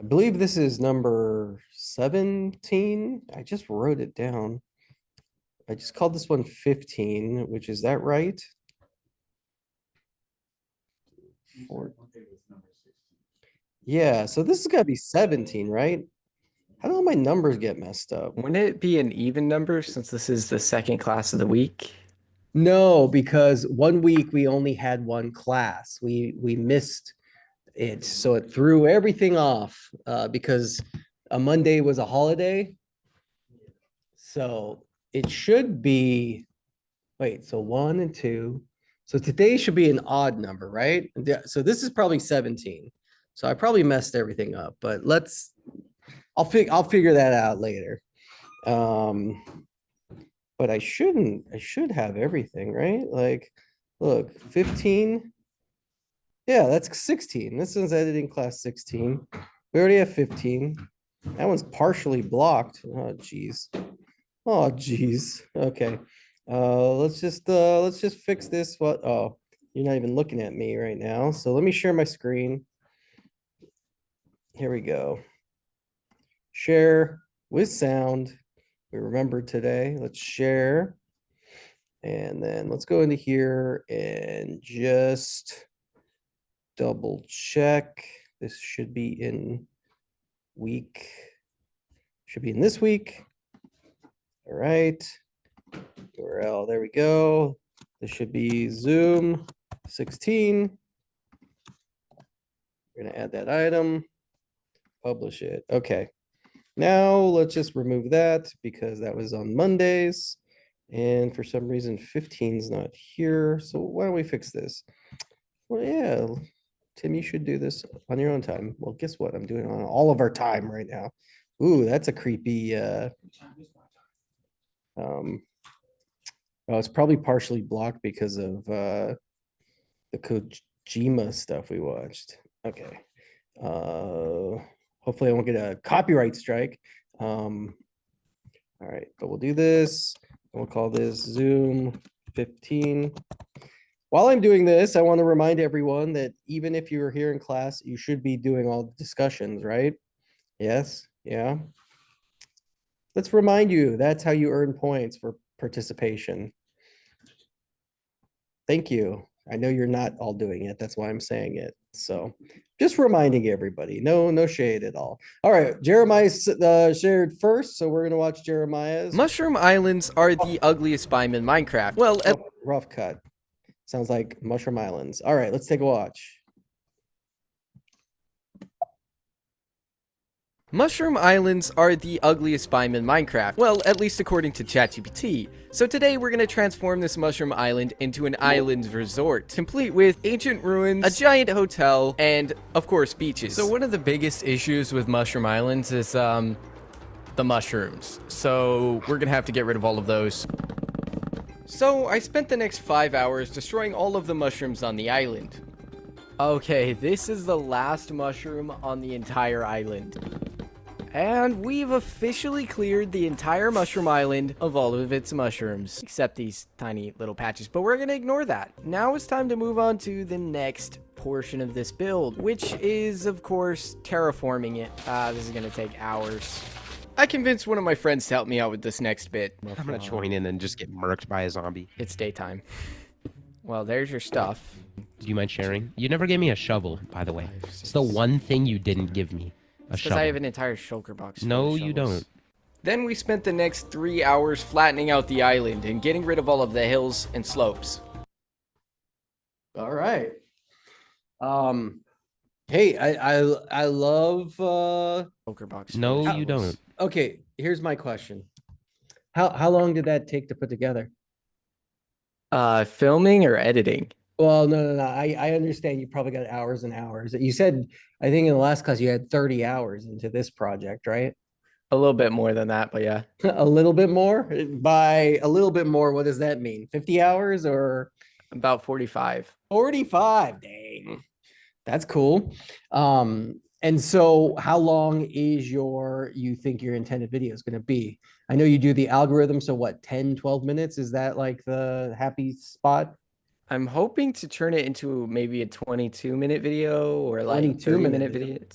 I believe this is number 17. I just wrote it down. I just called this one 15, which is that right? Four- Yeah, so this has got to be 17, right? How do all my numbers get messed up? Wouldn't it be an even number since this is the second class of the week? No, because one week we only had one class. We missed it, so it threw everything off because a Monday was a holiday. So it should be, wait, so one and two. So today should be an odd number, right? Yeah, so this is probably 17. So I probably messed everything up, but I'll figure that out later. Um, but I should have everything, right? Like, look, 15. Yeah, that's 16. This one's editing class 16. We already have 15. That one's partially blocked. Oh, geez. Oh, geez. Okay. Let's just fix this. What? Oh, you're not even looking at me right now. So let me share my screen. Here we go. Share with sound. We remembered today. Let's share. And then let's go into here and just double check. This should be in week, should be in this week. All right. URL, there we go. This should be Zoom 16. We're gonna add that item, publish it. Okay. Now let's just remove that because that was on Mondays. And for some reason 15 is not here. So why don't we fix this? Well, yeah, Tim, you should do this on your own time. Well, guess what? I'm doing it on all of our time right now. Ooh, that's a creepy um oh, it's probably partially blocked because of the Kojima stuff we watched. Okay. Hopefully I won't get a copyright strike. All right, but we'll do this. We'll call this Zoom 15. While I'm doing this, I want to remind everyone that even if you're here in class, you should be doing all the discussions, right? Yes, yeah. Let's remind you, that's how you earn points for participation. Thank you. I know you're not all doing it. That's why I'm saying it. So just reminding everybody, no shade at all. All right, Jeremiah shared first, so we're gonna watch Jeremiah's. Mushroom Islands are the ugliest biome in Minecraft. Well, Oh, rough cut. Sounds like Mushroom Islands. All right, let's take a watch. Mushroom Islands are the ugliest biome in Minecraft. Well, at least according to ChatGPT. So today we're gonna transform this Mushroom Island into an island resort, complete with ancient ruins, a giant hotel, and of course beaches. So one of the biggest issues with Mushroom Islands is the mushrooms. So we're gonna have to get rid of all of those. So I spent the next 5 hours destroying all of the mushrooms on the island. Okay, this is the last mushroom on the entire island. And we've officially cleared the entire mushroom island of all of its mushrooms, except these tiny little patches, but we're gonna ignore that. Now it's time to move on to the next portion of this build, which is, of course, terraforming it. This is gonna take hours. I convinced one of my friends to help me out with this next bit. I'm gonna join in and just get murked by a zombie. It's daytime. Well, there's your stuff. Do you mind sharing? You never gave me a shovel, by the way. It's the one thing you didn't give me. A Because shovel. I have an entire shulker box. No, you don't. Then we spent the next 3 hours flattening out the island and getting rid of all of the hills and slopes. All right. Hey, I love Shulker box. No, for the you shovels. don't. okay, here's my question. How long did that take to put together? Filming or editing? Well, no. I understand you probably got hours and hours. You said, I think in the last class you had 30 hours into this project, right? A little bit more than that, but yeah. A little bit more? By a little bit more, what does that mean? 50 hours or About 45. 45? Dang. That's cool. And so how long is you think your intended video is going to be? I know you do the algorithm, so what, 10, 12 minutes? Is that like the happy spot? I'm hoping to turn it into maybe a 22-minute video or like 22 minute 30-minute video. video.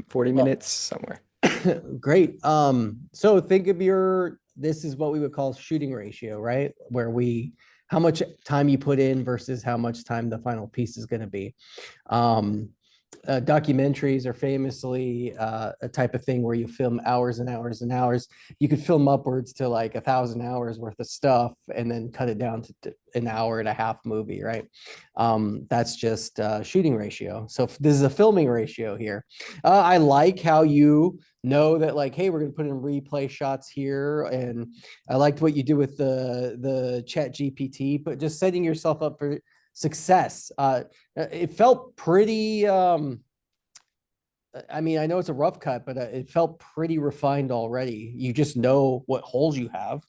40 Well- minutes somewhere. Great. So think of this is what we would call shooting ratio, right? Where how much time you put in versus how much time the final piece is going to be. Documentaries are famously a type of thing where you film hours and hours and hours. You could film upwards to like 1,000 hours worth of stuff and then cut it down to an hour and a half movie, right? That's just shooting ratio. So this is a filming ratio here. I like how you know that like, hey, we're going to put in replay shots here. And I liked what you do with the chat GPT, but just setting yourself up for success. It felt pretty, I mean, I know it's a rough cut, but it felt pretty refined already. You just know what holes you have.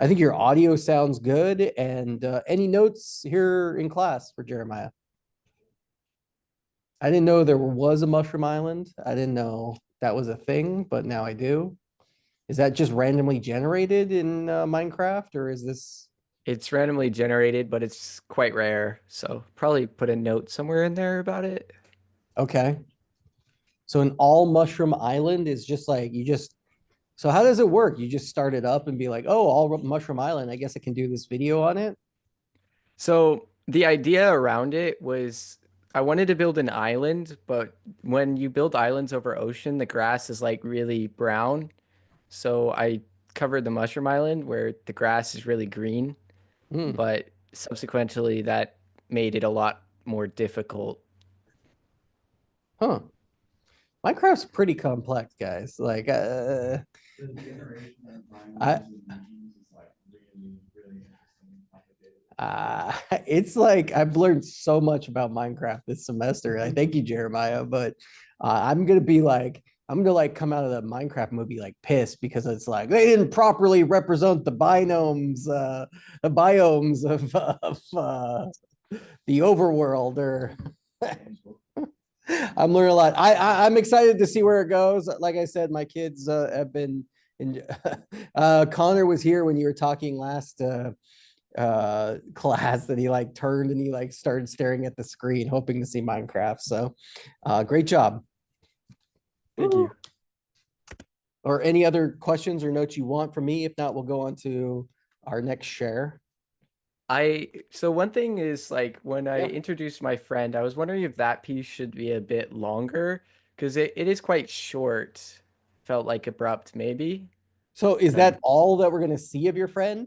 I think your audio sounds good. And any notes here in class for Jeremiah? I didn't know there was a Mushroom Island. I didn't know that was a thing, but now I do. Is that just randomly generated in Minecraft, or is this? It's randomly generated, but it's quite rare. So probably put a note somewhere in there about it. Okay. So an all Mushroom Island is just like so how does it work? You just start it up and be like, oh, all Mushroom Island, I guess I can do this video on it. So the idea around it was I wanted to build an island, but when you build islands over ocean, the grass is like really brown. So I covered the mushroom island where the grass is really green, Hmm. but subsequently that made it a lot more difficult. Huh. Minecraft's pretty complex, guys. Like, I, it's like I've learned so much about Minecraft this semester. I thank you, Jeremiah, but I'm gonna like come out of the Minecraft movie like pissed because it's like they didn't properly represent the biomes of the overworld. Or I'm learning a lot. I'm excited to see where it goes. Like I said, my kids have been in. Connor was here when you were talking last class, that he like turned and he like started staring at the screen hoping to see Minecraft. So great job. Thank you. Or any other questions or notes you want from me? If not, we'll go on to our next share. So one thing is like when I Yeah. introduced my friend, I was wondering if that piece should be a bit longer because it is quite short. Felt like abrupt maybe. So is that all that we're gonna see of your friend?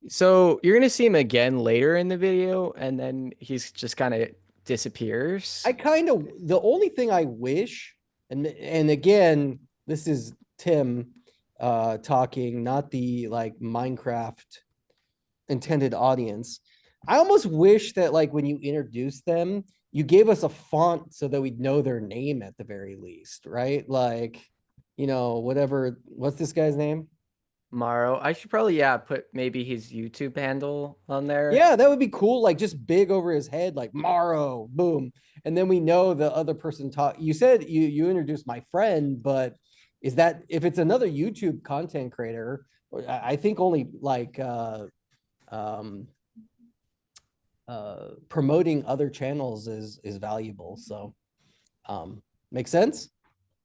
So you're gonna see him again later in the video, and then he's just kind of disappears. The only thing I wish, and again, this is Tim talking, not the like Minecraft intended audience. I almost wish that like when you introduce them, you gave us a font so that we'd know their name at the very least, right? Like, whatever, what's this guy's name? Maro, I should probably put maybe his YouTube handle on there. Yeah, that would be cool. Like just big over his head, like Morrow, boom. And then we know the other person you said you introduced my friend, but is that if it's another YouTube content creator, I think only like promoting other channels is valuable. So makes sense.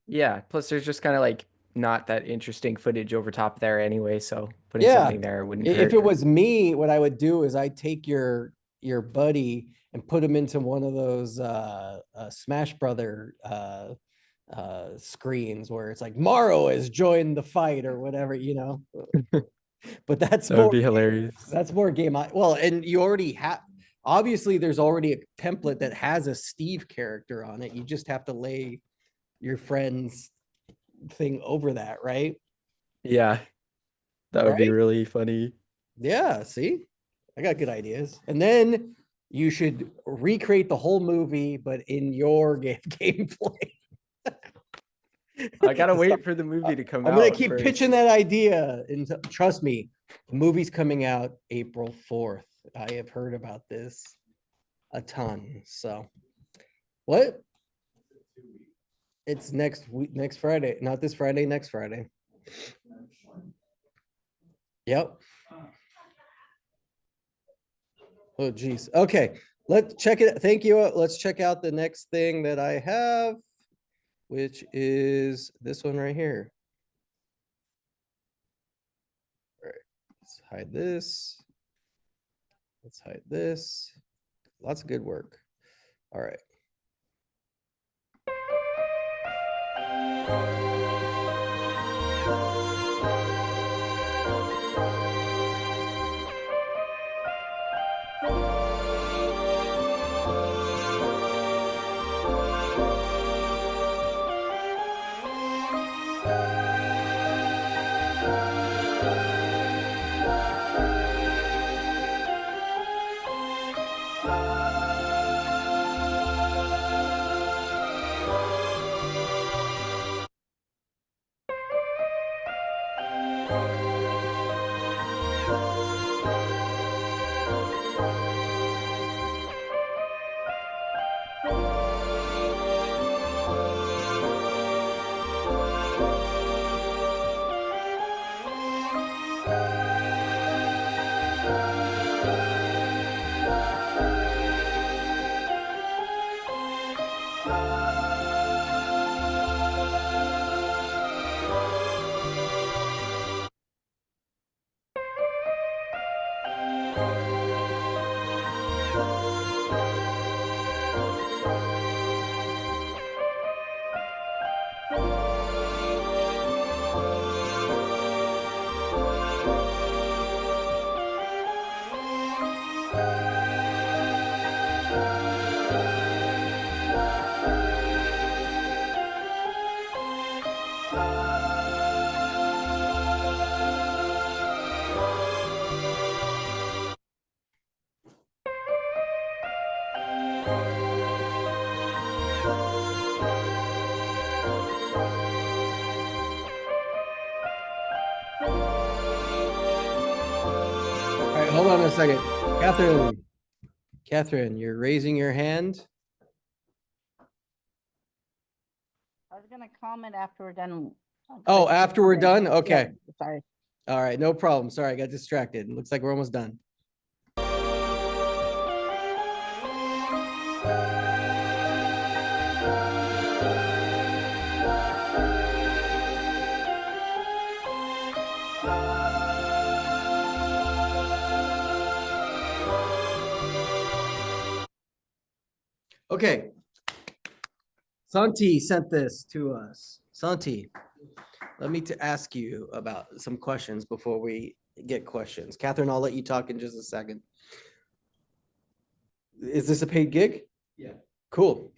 Yeah, plus there's just kind of like not that interesting footage over top there anyway, so putting Yeah. something there wouldn't If hurt. it was me, what I would do is I'd take your buddy and put him into one of those Smash Brother screens where it's like Morrow has joined the fight or whatever, But that's That would more be hilarious. That's more game. Well, and you already have, obviously there's already a template that has a Steve character on it. You just have to lay your friend's thing over that, right? Yeah, that would be Right? really funny. Yeah, see? I got good ideas. And then you should recreate the whole movie, but in your gameplay. I gotta wait for the movie to come out. I'm gonna keep first. pitching that idea, and trust me, the movie's coming out April 4th. I have heard about this a ton. So, what? It's next week, next Friday, not this Friday, next Friday. Yep. Oh, geez. Okay, let's check it. Thank you. Let's check out the next thing that I have, which is this one right here. All right, let's hide this. Let's hide this. Lots of good work. All right. All right, hold on a second. Catherine, you're raising your hand. I was gonna comment after we're done. Oh, after we're done? Yeah, Okay. sorry. All right, no problem. Sorry, I got distracted. Looks like we're almost done. Okay. Santi sent this to us. Santi, let me to ask you about some questions before we get questions. Catherine, I'll let you talk in just a second. Is this a paid gig? Yeah. Cool.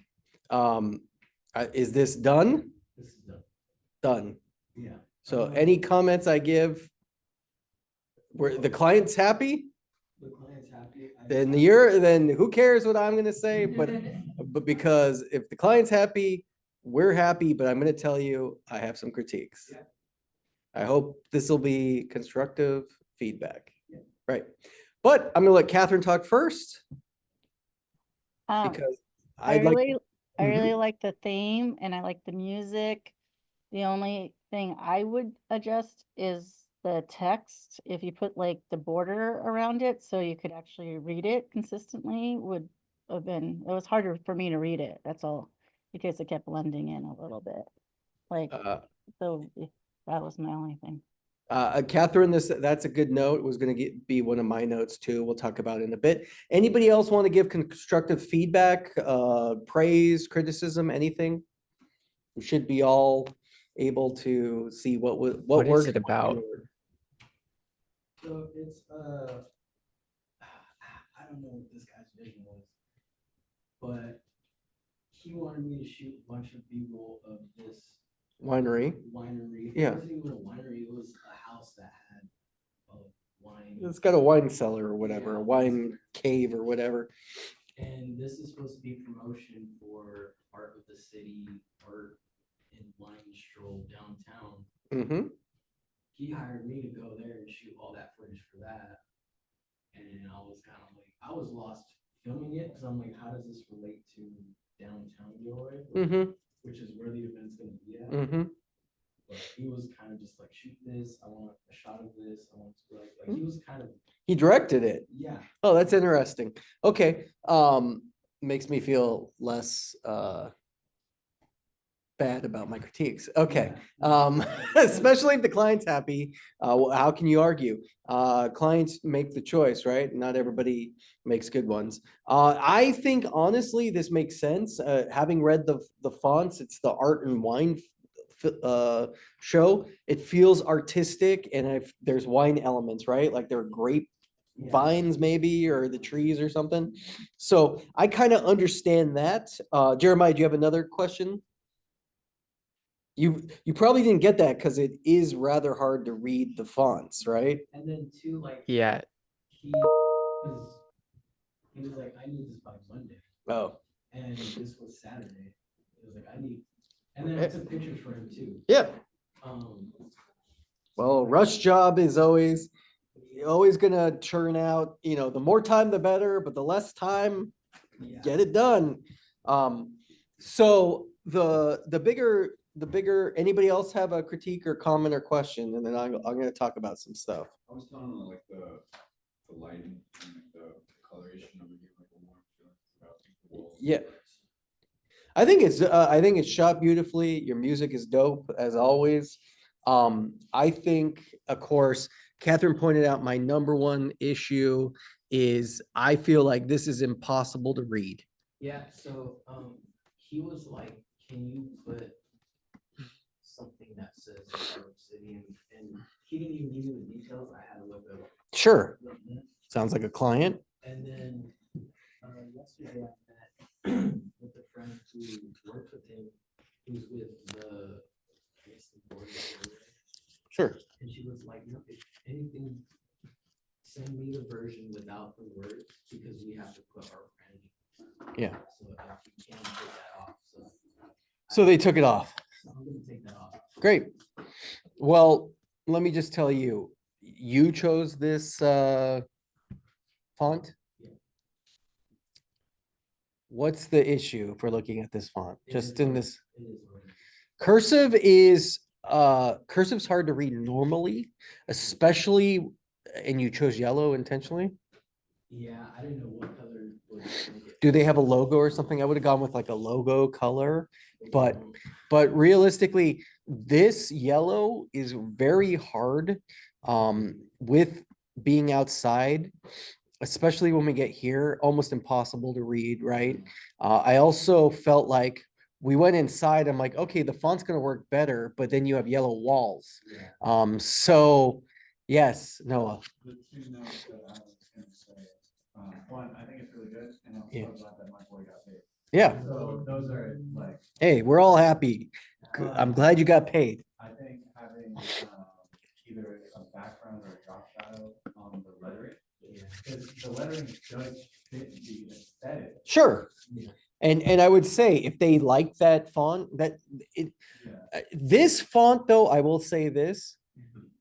Is this done? This is done. Done. Yeah. So any comments I give, where the client's happy, The client's happy. then who cares what I'm gonna say, but because if the client's happy, we're happy, but I'm gonna tell you, I have some critiques. Yeah. I hope this will be constructive feedback. Yeah. Right. But I'm gonna let Catherine talk first because I I'd like, really, I Mhm. really like the theme and I like the music. The only thing I would adjust is the text. If you put like the border around it, so you could actually read it consistently, would have been, it was harder for me to read it, that's all. Because it kept blending in a little bit. Like, so that was my only thing. Catherine, that's a good note. It was gonna be one of my notes too. We'll talk about it in a bit. Anybody else want to give constructive feedback, praise, criticism, anything? We should be all able to see what What is worked. it about? So it's I don't know what this guy's vision was, but he wanted me to shoot a bunch of B-roll of this Winery. winery. Yeah. It wasn't even a winery, it was a house that had a wine. It's got a wine cellar or whatever, Yeah. a wine cave or whatever. And this is supposed to be promotion for art of the city, art and wine stroll downtown. Mm-hmm. He hired me to go there and shoot all that footage for that. And I was kind of like, I was lost filming it because I'm like, how does this relate to downtown Gilroy? Mm-hmm. Which is where the event's gonna be at. Mm-hmm. But he was kind of just like, shoot this, I want a shot of this, I want to be like he was kind of, He directed it. yeah. Oh, that's interesting. Okay. Makes me feel less bad about my critiques. Okay. Especially if the client's happy, how can you argue? Clients make the choice, right? Not everybody makes good ones. I think honestly, this makes sense. Having read the fonts, it's the Art and Wine show. It feels artistic, and if there's wine elements, right? Like there are grape vines maybe, or the trees or something. So I kind of understand that. Jeremiah, do you have another question? You probably didn't get that because it is rather hard to read the fonts, right? And then too, like, Yeah. he was like, I need this by Monday. Oh, And this was Saturday. It was like, I need, and then I took pictures for him too. yeah. Um, Well, rush job is always gonna churn out, the more time, the better, but the less time, yeah. get it done. So the bigger, anybody else have a critique or comment or question? And then I'm gonna talk about some stuff. I was telling them like the lighting and like the coloration of it, like a warm feeling about the walls. Yeah. I think it's shot beautifully. Your music is dope as always. I think, of course, Catherine pointed out my number one issue is I feel like this is impossible to read. Yeah, so he was like, can you put something that says Dark City, and he didn't even give me the details. I had to look up. Sure. Sounds like a client. And then yesterday I met with a friend who works with him, who's with the, I guess, the board. Sure. And she was like, no, if anything, send me the version without the words because we have to put our branding. Yeah. So if you can take that off. So they took it off. So I'm gonna take that off. Great. Well, let me just tell you, you chose this font. Yeah. What's the issue for looking at this font? It Just is in what- this It is what it is. cursive's hard to read normally, especially, and you chose yellow intentionally. Yeah, I didn't know what color would make it. Do they have a logo or something? I would have gone with like a logo color, but realistically, this yellow is very hard with being outside, especially when we get here, almost impossible to read, right? I also felt like we went inside, I'm like, okay, the font's gonna work better, but then you have yellow walls. Yeah. So yes, Noah. The two notes that I was gonna say, one, I think it's really good, and I'm Yeah. so glad that my boy got paid. Yeah. So those are like, Hey, we're all happy. I'm glad you got paid. I think having either a background or a drop shadow on the lettering, Yeah. because the lettering does fit the aesthetic. Sure. Yeah. And I would say if they like that font, that it, Yeah. this font though, I will say this,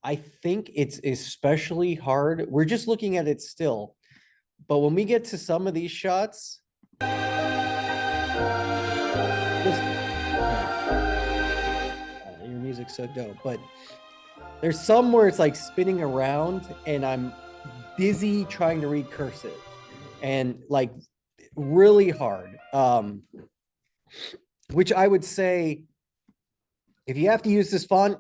I think it's especially hard. We're just looking at it still. But when we get to some of these shots, your music's so dope, but there's some where it's like spinning around and I'm busy trying to read cursive and like really hard. Which I would say, if you have to use this font,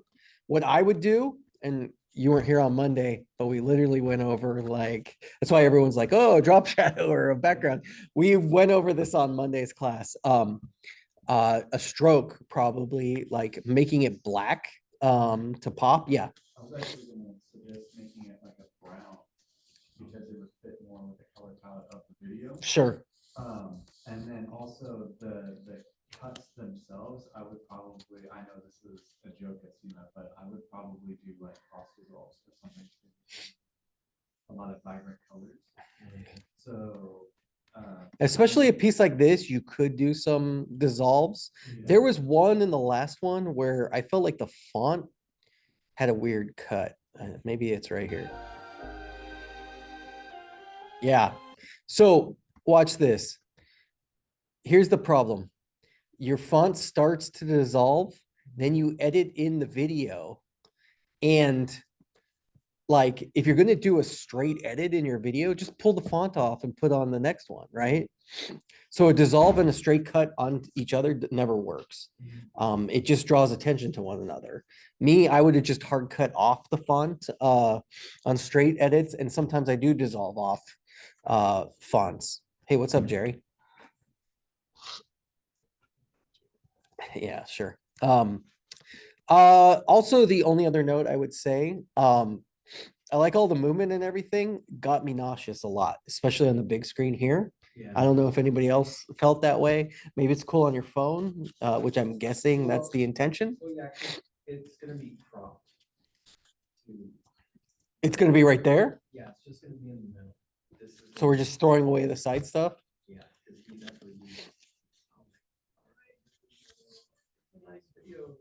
what I would do, and you weren't here on Monday, but we literally went over like, that's why everyone's like, oh, a drop shadow or a background. We went over this on Monday's class. A stroke, probably like making it black to pop. Yeah. I was actually gonna suggest making it like a brown, because it would fit more with the color palette of the video. Sure. And then also the cuts themselves, I would probably, I know this is a joke at CMAP, but I would probably do like cross dissolves or something. A lot of vibrant colors. So, Especially a piece like this, you could do some dissolves. There was one in the last one where I felt like the font had a weird cut. Maybe it's right here. Yeah. So watch this. Here's the problem. Your font starts to dissolve, then you edit in the video. And like, if you're going to do a straight edit in your video, just pull the font off and put on the next one, right? So a dissolve and a straight cut on each other never works. It just draws attention to one another. Me, I would have just hard cut off the font on straight edits, and sometimes I do dissolve off fonts. Hey, what's up, Jerry? Yeah, sure. Also the only other note I would say, I like all the movement and everything, got me nauseous a lot, especially on the big screen here. Yeah. I don't know if anybody else felt that way. Maybe it's cool on your phone, which I'm guessing that's the intention. Well, yeah, 'cause it's gonna be cropped. to- It's gonna be right there. Yeah, it's just gonna be in the middle. This is. So we're just throwing away the side stuff. Yeah, because he's actually. Nice video.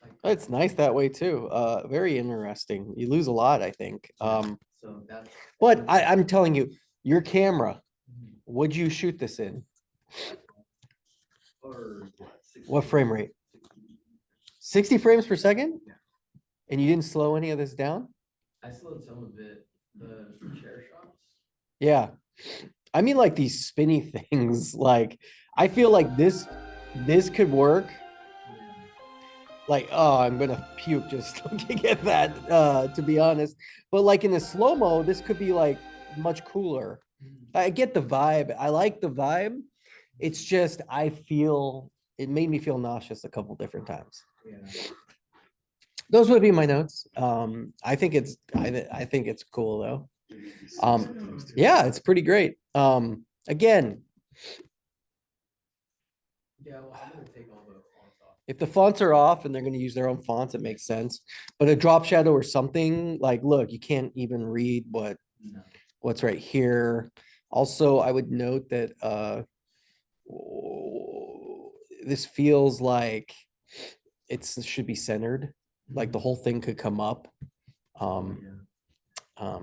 Like, It's nice that way too. Very interesting. You lose a lot, I think. So that's. But I'm telling you, your camera, Mhm. would you shoot this in? Or. What 60, frame rate? 60. 60 frames per second? Yeah. And you didn't slow any of this down? I slowed some of it, the chair shots. Yeah. I mean, like these spinny things, like, I feel like this could work. Yeah. Like, oh, I'm gonna puke just looking at that, to be honest. But like in the slow-mo, this could be like much cooler. I get the vibe. I like the vibe. It's just, it made me feel nauseous a couple different times. Yeah. Those would be my notes. I think it's cool though. Yeah, it's pretty great. Again, Yeah, well, I'm gonna take all the fonts off. if the fonts are off and they're gonna use their own fonts, it makes sense. But a drop shadow or something, like, look, you can't even read No. what's right here. Also, I would note that this feels like it should be centered, like the whole thing could come up. Yeah.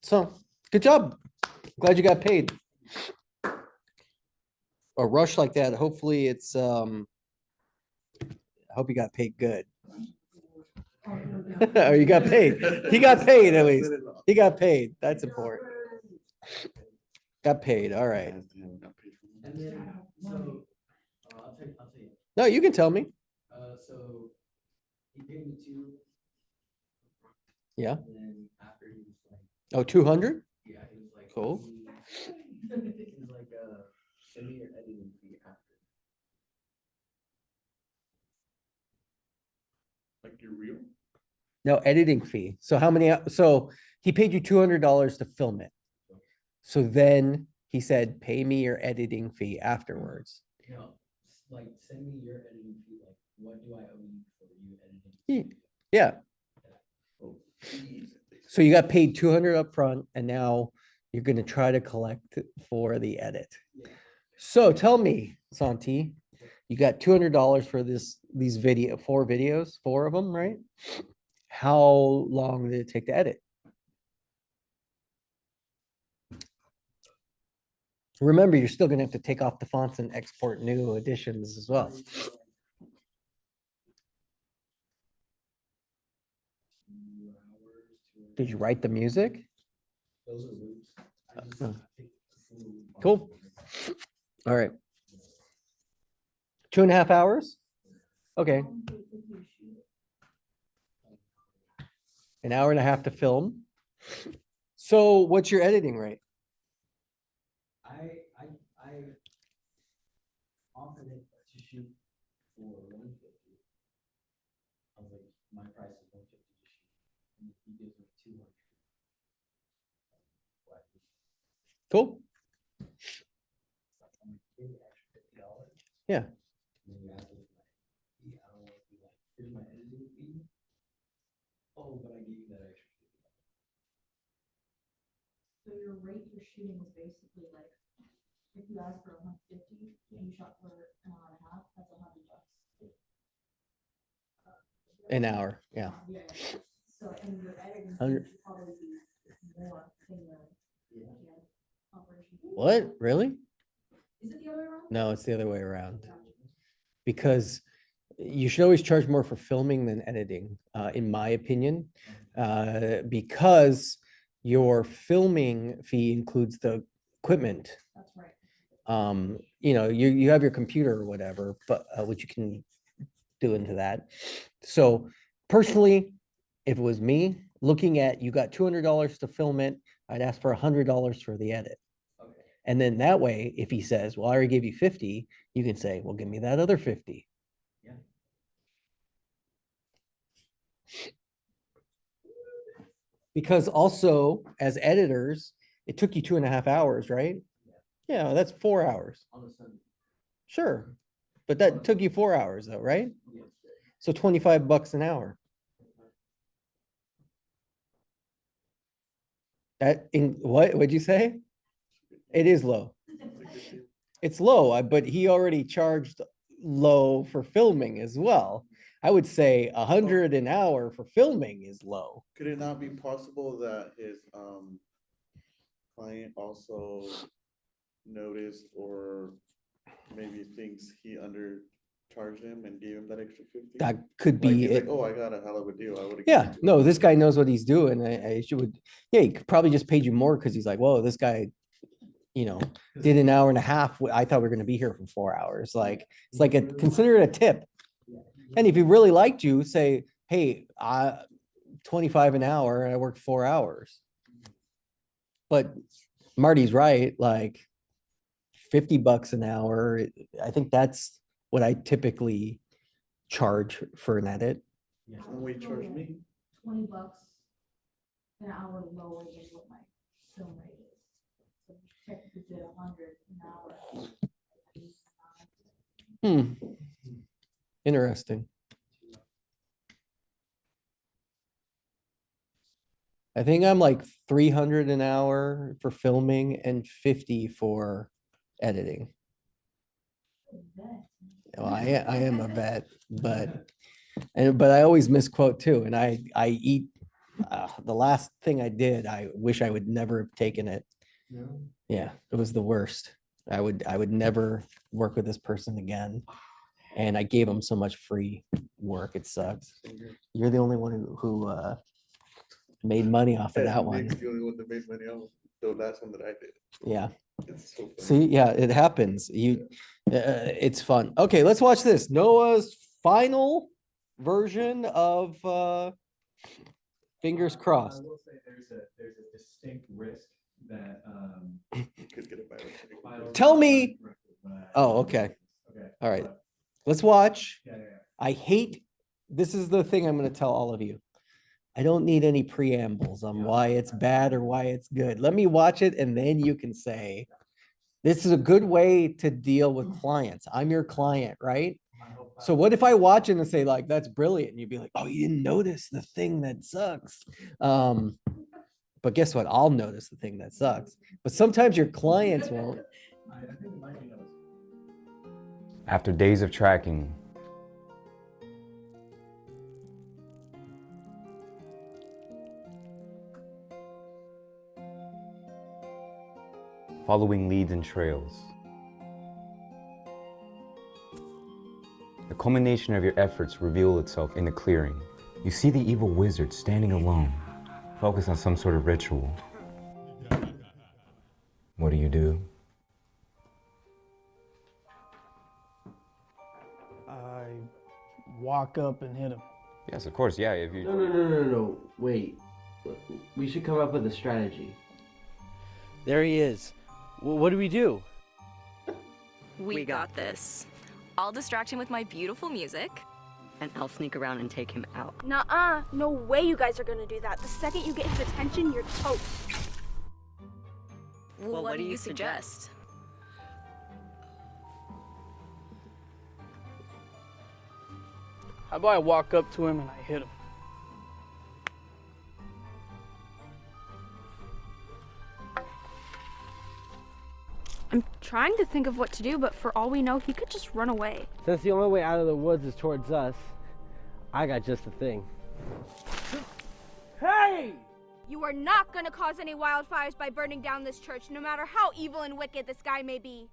So good job. Glad you got paid. A rush like that, hopefully it's I hope you got paid good. Oh, you got paid. He got paid at least. He got paid. That's important. Got paid. All right. And then, so, I'll tell you. No, you can tell me. So he paid me two. Yeah. And then after he was like, Oh, 200? yeah, he was like. Cool. He's like, send me your editing fee after. Like your real? No, editing fee. So how many, so he paid you $200 to film it. So then he said, pay me your editing fee afterwards. No, like, send me your editing fee, like, what do I owe you for you editing? Ye- Yeah. Oh, geez. So you got paid 200 up front, and now you're gonna try to collect for the edit. Yeah. So tell me, Santi, you got $200 for these four videos, four of them, right? How long did it take to edit? Remember, you're still gonna have to take off the fonts and export new additions as well. 2 hours, 2 hours. Did you write the music? Those are loops. I just Oh. picked a few Cool. off. All right. 2.5 hours? Okay. An hour and a half to film. So what's your editing rate? I offered it to shoot for 150. I was like, my price is 150 to shoot. And he gives me 200. Cool. I'm like, give me extra $50. Yeah. And then you ask me for my fee. I don't want to be like, here's my editing fee. Oh, but I gave you that extra $50. So your rate you're shooting is basically like, if you ask for 150 and you shot for an hour and a half, that's $100. An hour, yeah. Yeah. So, and your editing fee 100. should probably be more than your Yeah. operation. What? Really? Is it the other way around? No, it's the other way around. Gotcha. Because you should always charge more for filming than editing, in my opinion. Because your filming fee includes the equipment. That's right. You have your computer or whatever, but which you can do into that. So personally, if it was me looking at, you got $200 to film it, I'd ask for $100 for the edit. Okay. And then that way, if he says, well, I already gave you 50, you can say, well, give me that other 50. Yeah. Because also as editors, it took you 2.5 hours, right? Yeah, that's 4 hours. On a Sunday. Sure. But that took you 4 hours though, right? Yes. So $25 an hour. What'd you say? It is low. It's low, but he already charged low for filming as well. I would say 100 an hour for filming is low. Could it not be possible that his client also noticed or maybe thinks he undercharged him and gave him that extra 50? That could Like, be he's it. like, oh, I got a hell of a deal. I would have. Yeah, no, this guy knows what he's doing. I should, yeah, he could probably just paid you more because he's like, whoa, this guy, did an hour and a half. I thought we were gonna be here for 4 hours. Like, it's like consider it a tip. And if he really liked you, say, hey, 25 an hour and I worked 4 hours. But Marty's right, like $50 an hour. I think that's what I typically charge for an edit. Yeah. And we charge me. $20 an hour lower than what my film rate is. So if you technically did 100 an hour. Interesting. I think I'm like 300 an hour for filming and 50 for editing. Well, I am a vet, but I always misquote too. And I eat, the last thing I did, I wish I would never have taken it. No. Yeah, it was the worst. I would never work with this person again. And I gave him so much free work. It sucks. You're the only one who made money off of that one. Nick's the only one that made money off the last one that I did. Yeah. It's so funny. See, yeah, it happens. It's fun. Okay, let's watch this. Noah's final version of Fingers Crossed. I will say there's a distinct risk that You could get a virus. files Tell are me- corrupted by- Oh, okay. Okay. All right. but- Let's watch. Yeah. I hate, this is the thing I'm going to tell all of you. I don't need any preambles on why it's bad or why it's good. Let me watch it and then you can say, this is a good way to deal with clients. I'm your client, right? So what if I watch it and say like, that's brilliant. And you'd be like, oh, you didn't notice the thing that sucks. But guess what? I'll notice the thing that sucks. But sometimes your clients won't. I think it might be noticed. After days of tracking, following leads and trails, the culmination of your efforts reveal itself in the clearing. You see the evil wizard standing alone, focused on some sort of ritual. What do? I walk up and hit him. Yes, of course, yeah, if you... No. Wait. We should come up with a strategy. There he is. What do we do? We got this. I'll distract him with my beautiful music. And I'll sneak around and take him out. Nuh-uh. No way you guys are gonna do that. The second you get his attention, you're toast. Well, what do you suggest? How about I walk up to him and I hit him? I'm trying to think of what to do, but for all we know, he could just run away. Since the only way out of the woods is towards us, I got just the thing. Hey! You are not gonna cause any wildfires by burning down this church, no matter how evil and wicked this guy may be.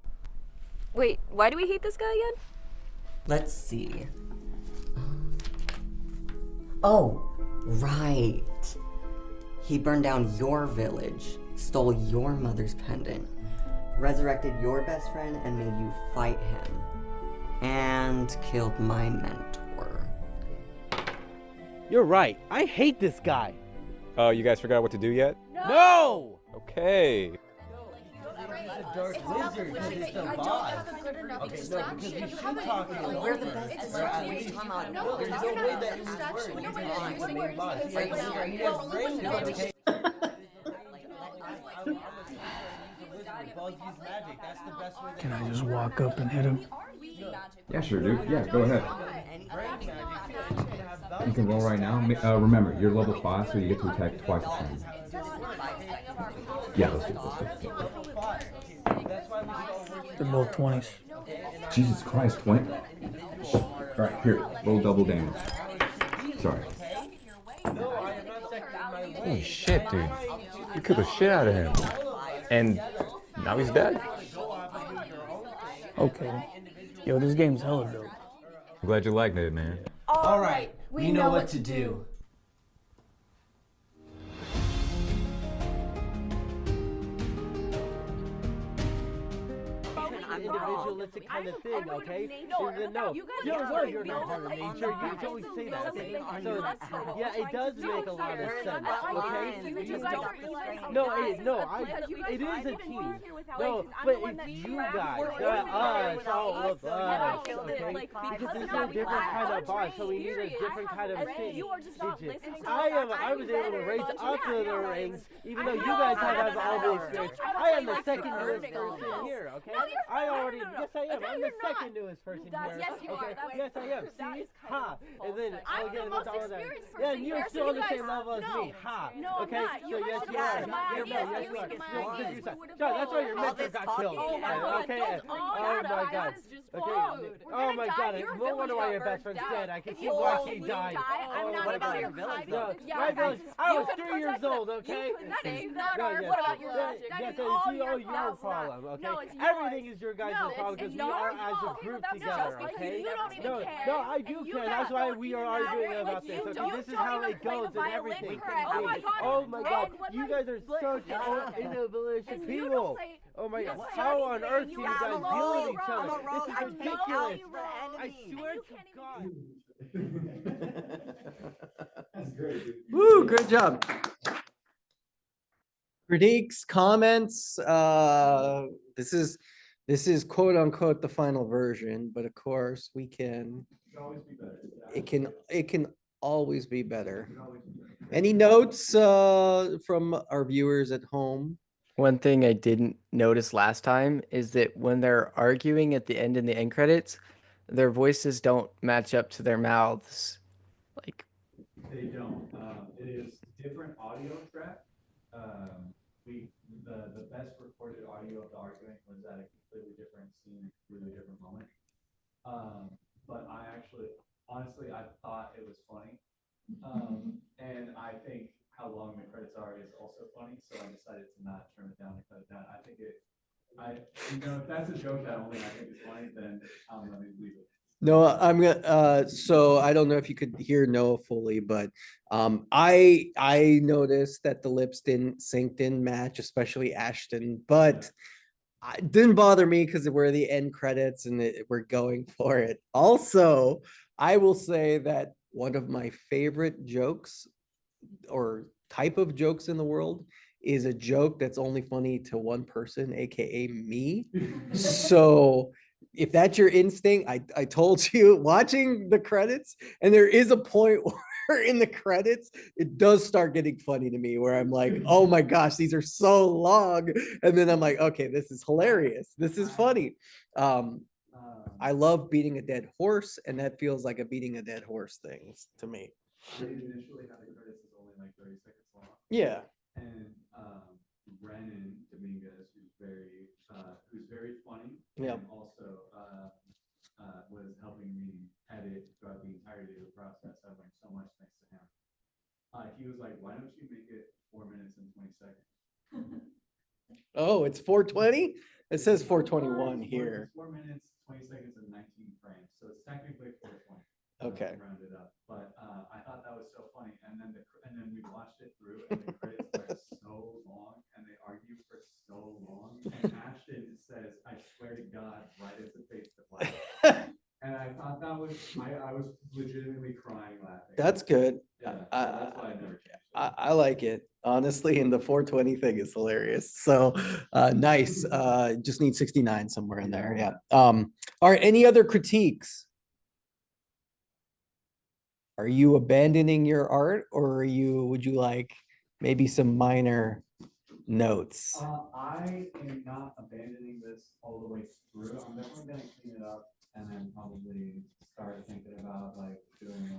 Wait, why do we hate this guy again? Let's see. Oh, right. He burned down your village, stole your mother's pendant, resurrected your best friend and made you fight him, and killed my mentor. You're right. I hate this guy. Oh, you guys forgot what to do yet? No! Okay. Dark Wizard, because he's the boss. Okay, no, because he should talk to you. We're the best friends. Come on. There's no way that you were. He's the main boss. He has brain damage. Can I just walk up and hit him? Yeah, sure, dude. Yeah, go ahead. You can roll right now. Remember, you're level 5, so you get to attack twice a turn. Yeah, let's do it. They're both 20s. Jesus Christ, 20? Alright, here, roll double damage. Sorry. Holy shit, dude. You killed the shit out of him. And now he's dead. Okay. Yo, this game's hella dope. I'm glad you liked it, man. All right, we know what to do. Individualistic kind of thing, okay? No, you're not part of nature. You always say that. So, yeah, it does make a lot of sense, okay? It is a team. No, but it's you guys, not us, all of us, okay? Because there's a different kind of boss, so we need a different kind of thing. I was able to raise up to the ranks, even though you guys have all the experience. I am the second newest person here, okay? Yes, I am. I'm the second newest person here. Yes, you are. Yes, I am. See? Ha! And then I'm the most experienced person. Yeah, and you're still on the same level as me. Ha! Okay? So yes, you are. Yes, you are. That's why your mentor got killed. Okay? Oh my God. Okay. Oh my God. No wonder why your best friend's dead. I can see why she died. What about your village? My village. I was 3 years old. Okay? That is not our. What about your logic? That is all your problem. Okay? No, it's yours. Everything is your guys' problem because we are as a group together. Okay? You don't even care. No, I do care. That's why we are arguing about this. Okay? This is how it goes and everything. Oh my God. You guys are such individualistic people. Oh my God. How on earth do you guys deal with each other? This is ridiculous. I swear to God. That's great, dude. Woo, good job. Critiques, comments, this is quote unquote the final version, but of course we can, it can always be better. Any notes from our viewers at home? One thing I didn't notice last time is that when they're arguing at the end in the end credits, their voices don't match up to their mouths. Like they don't. It is different audio track. The best recorded audio of the argument was at a completely different scene, really different moment. But I actually, honestly, I thought it was funny. And I think how long the credits are is also funny, so I decided to not turn it down and cut it down. I think if that's a joke that only I think is funny, then I'm gonna leave it. No, I'm gonna, so I don't know if you could hear Noah fully, but I noticed that the lips didn't match, especially Ashton, but it didn't bother me because we're the end credits and we're going for it. Also, I will say that one of my favorite jokes or type of jokes in the world is a joke that's only funny to one person, aka me. So if that's your instinct, I told you watching the credits, and there is a point where in the credits, it does start getting funny to me where I'm like, oh my gosh, these are so long. And then I'm like, okay, this is hilarious. This is funny. I love beating a dead horse, and that feels like a beating a dead horse thing to me. Initially, how the credits is only like 30 seconds long. Yeah. And Brennan Dominguez, who's very funny, yeah, and also was helping me edit throughout the entirety of the process. I learned so much thanks to him. He was like, "Why don't you make it 4 minutes and 20 seconds?" Oh, it's 420? It says 421 here. 4 minutes, 20 seconds, and 19 frames. So it's technically 420. Okay. Rounded up, but I thought that was so funny, and then we watched it through, and the credits are so long, and they argue for so long, and Ashton that was, I was legitimately crying laughing. That's good. Yeah, so I- that's why I never changed it. I like it, honestly, and the 420 thing is hilarious. So, nice. Just need 69 somewhere in there. Yeah. All right. Any other critiques? Are you abandoning your art, or would you like maybe some minor notes? I am not abandoning this all the way through. I'm definitely gonna clean it up and then probably start thinking about like doing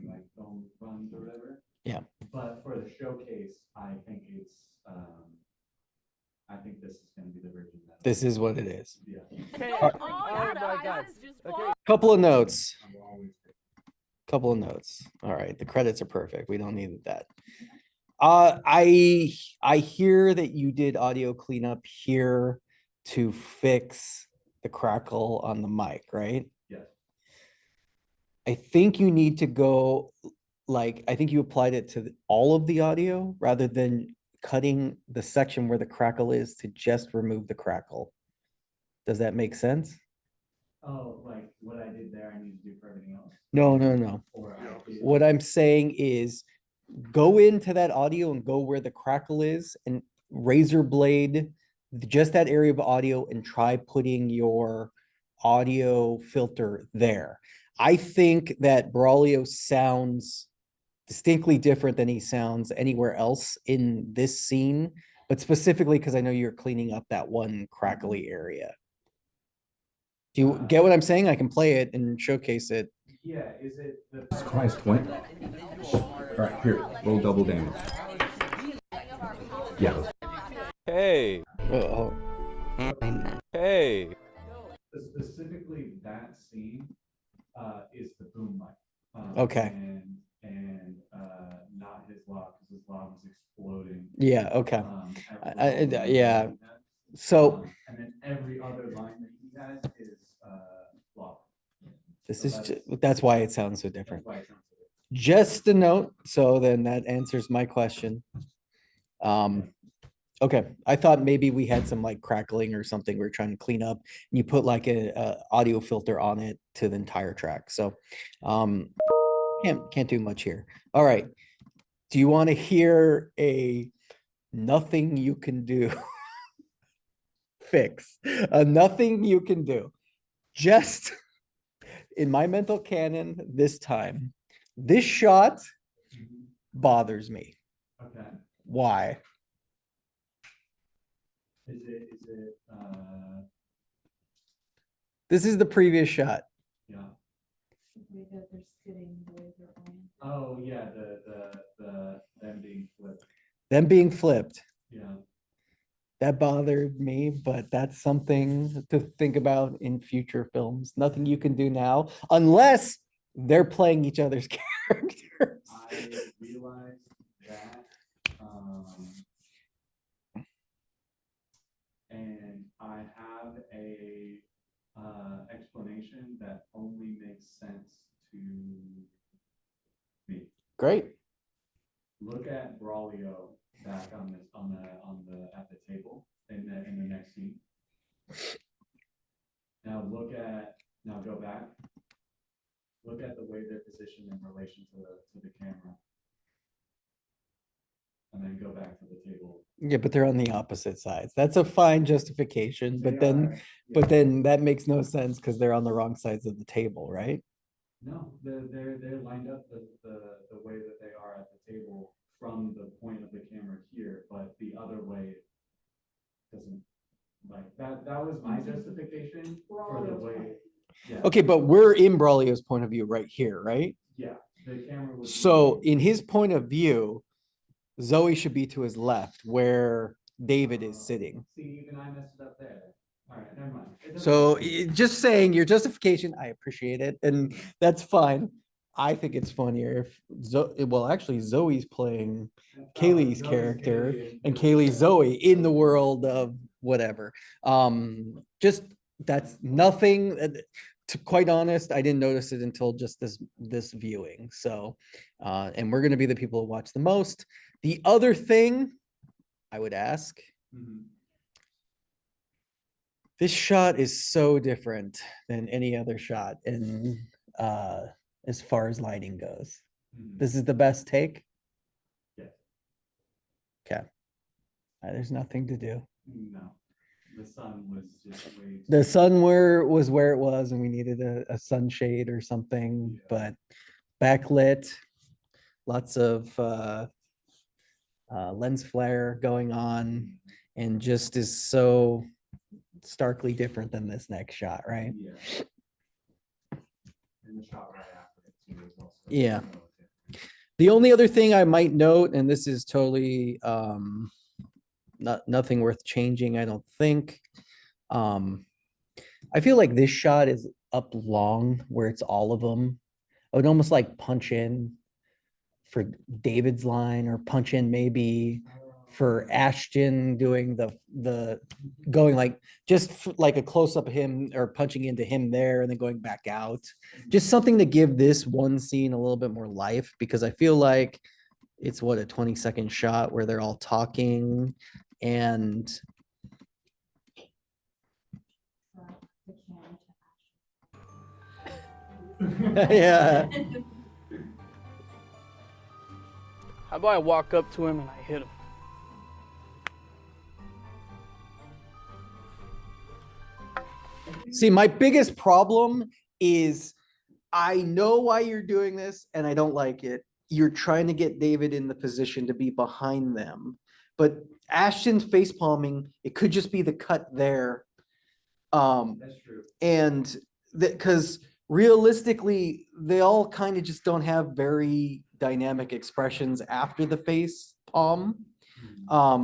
like film runs or whatever. Yeah. But for the showcase, I think this is gonna be the version that. This is what it is. Yeah. Okay. Oh my god. Okay. Couple of notes. Couple of notes. All right, the credits are perfect. We don't need that. I hear that you did audio cleanup here to fix the crackle on the mic, right? Yes. I think you need to go, like, I think you applied it to all of the audio rather than cutting the section where the crackle is to just remove the crackle. Does that make sense? Oh, like what I did there, I need to do for everything else. No, no, no. Or I did- What I'm saying is go into that audio and go where the crackle is and razor blade just that area of audio and try putting your audio filter there. I think that Braulio sounds distinctly different than he sounds anywhere else in this scene, but specifically because I know you're cleaning up that one crackly area. Do you get what I'm saying? I can play it and showcase it. Yeah, is it the? Christ, when? All right, here, roll double damage. Yeah. Hey. Oh. Hey. Specifically that scene is the boom mic. Okay. And not his lob, because his lob was exploding. Yeah, okay. Every Yeah. line he has. So And then every other line that he has is lob. this So is, that's- that's why it sounds so different. That's why it sounds so different. Just a note, so then that answers my question. Okay, I thought maybe we had some like crackling or something we are trying to clean up. And you put like a audio filter on it to the entire track. So can't do much here. All right. Do you want to hear a nothing you can do fix? A nothing you can do. Just in my mental canon this time, this shot bothers me. Okay. Why? Is it This is the previous shot. yeah. The way that they're sitting, the way they're oriented. Oh yeah, the them being flipped. Them being flipped. Yeah. That bothered me, but that's something to think about in future films. Nothing you can do now, unless they're playing each other's characters. I realized that, and I have a explanation that only makes sense to me. Great. Look at Braulio back on the at the table in the next scene. Now go back. Look at the way they're positioned in relation to the camera. And then go back to the table. Yeah, but they're on the opposite sides. That's a fine justification, but They then, are, but yeah. then that makes no sense because they're on the wrong sides of the table, right? No, they're lined up the way that they are at the table from the point of the camera here, but the other way doesn't, like, that was my justification for the way. Yeah. Okay, but we're in Braulio's point of view right here, right? Yeah, the camera was. So in his point of view, Zoe should be to his left where David is sitting. See, even I messed it up there. All right, never mind. It doesn't So matter. just saying your justification, I appreciate it, and that's fine. I think it's funnier if well, actually Zoe's playing Kaylee's Zoe's character Kaylee and is- Kaylee's Zoe in the world of whatever. Just that's nothing. To quite honest, I didn't notice it until just this viewing. So, and we're gonna be the people who watch the most. The other thing I would ask, Mhm. This shot is so different than any other shot in as far as lighting goes. This is the best take? Yes. Okay. There's nothing to do. No, the sun was just way. The sun was where it was and we needed a sunshade or something, but backlit, lots of lens flare going on, and just is so starkly different than this next shot, right? Yeah. And the shot right after it too is also. Yeah. The only other thing I might note, and this is totally nothing worth changing, I don't think. I feel like this shot is up long where it's all of them. I would almost like punch in for David's line, or punch in maybe for Ashton doing the going like just like a close up of him, or punching into him there and then going back out. Just something to give this one scene a little bit more life, because I feel like it's what, a 20-second shot where they're all talking and yeah. How about I walk up to him and I hit him? See, my biggest problem is I know why you're doing this and I don't like it. You're trying to get David in the position to be behind them. But Ashton's face palming, it could just be the cut there. That's true. And that, because realistically, they all kind of just don't have very dynamic expressions after the face palm. I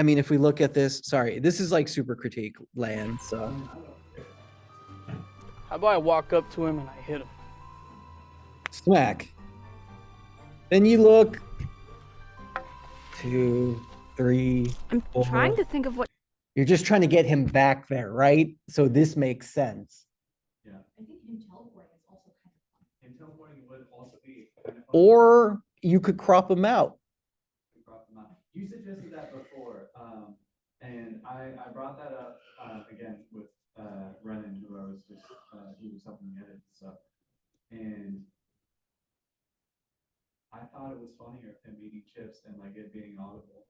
mean, if we look at this, sorry, this is like super critique land, so. How about I walk up to him and I hit him? Smack. Then you look 2, 3, I'm 4. trying to think of what. You're just trying to get him back there, right? So this makes sense. Yeah. I think him teleporting is also kind of fun. And teleporting would also be. kind of fun. Or you could crop him out. You suggested that before, and I brought that up again with Renan, who I was just he was helping me edit stuff, and I thought it was funnier him eating chips and like it being audible.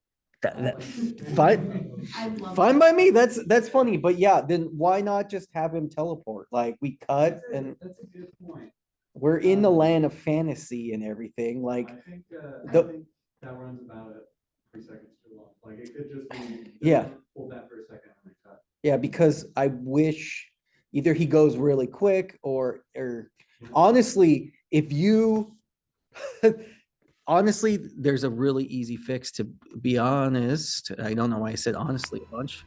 Fine by me. That's funny, but yeah, then why not just have him teleport? Like we cut and That's a good point. we're in the land of fantasy and everything. Like I think the- that runs about 3 seconds too long. Like it could just be. Yeah. Hold that for a second and then cut. yeah, because I wish either he goes really quick or honestly, if you honestly, there's a really easy fix, to be honest. I don't know why I said honestly a bunch.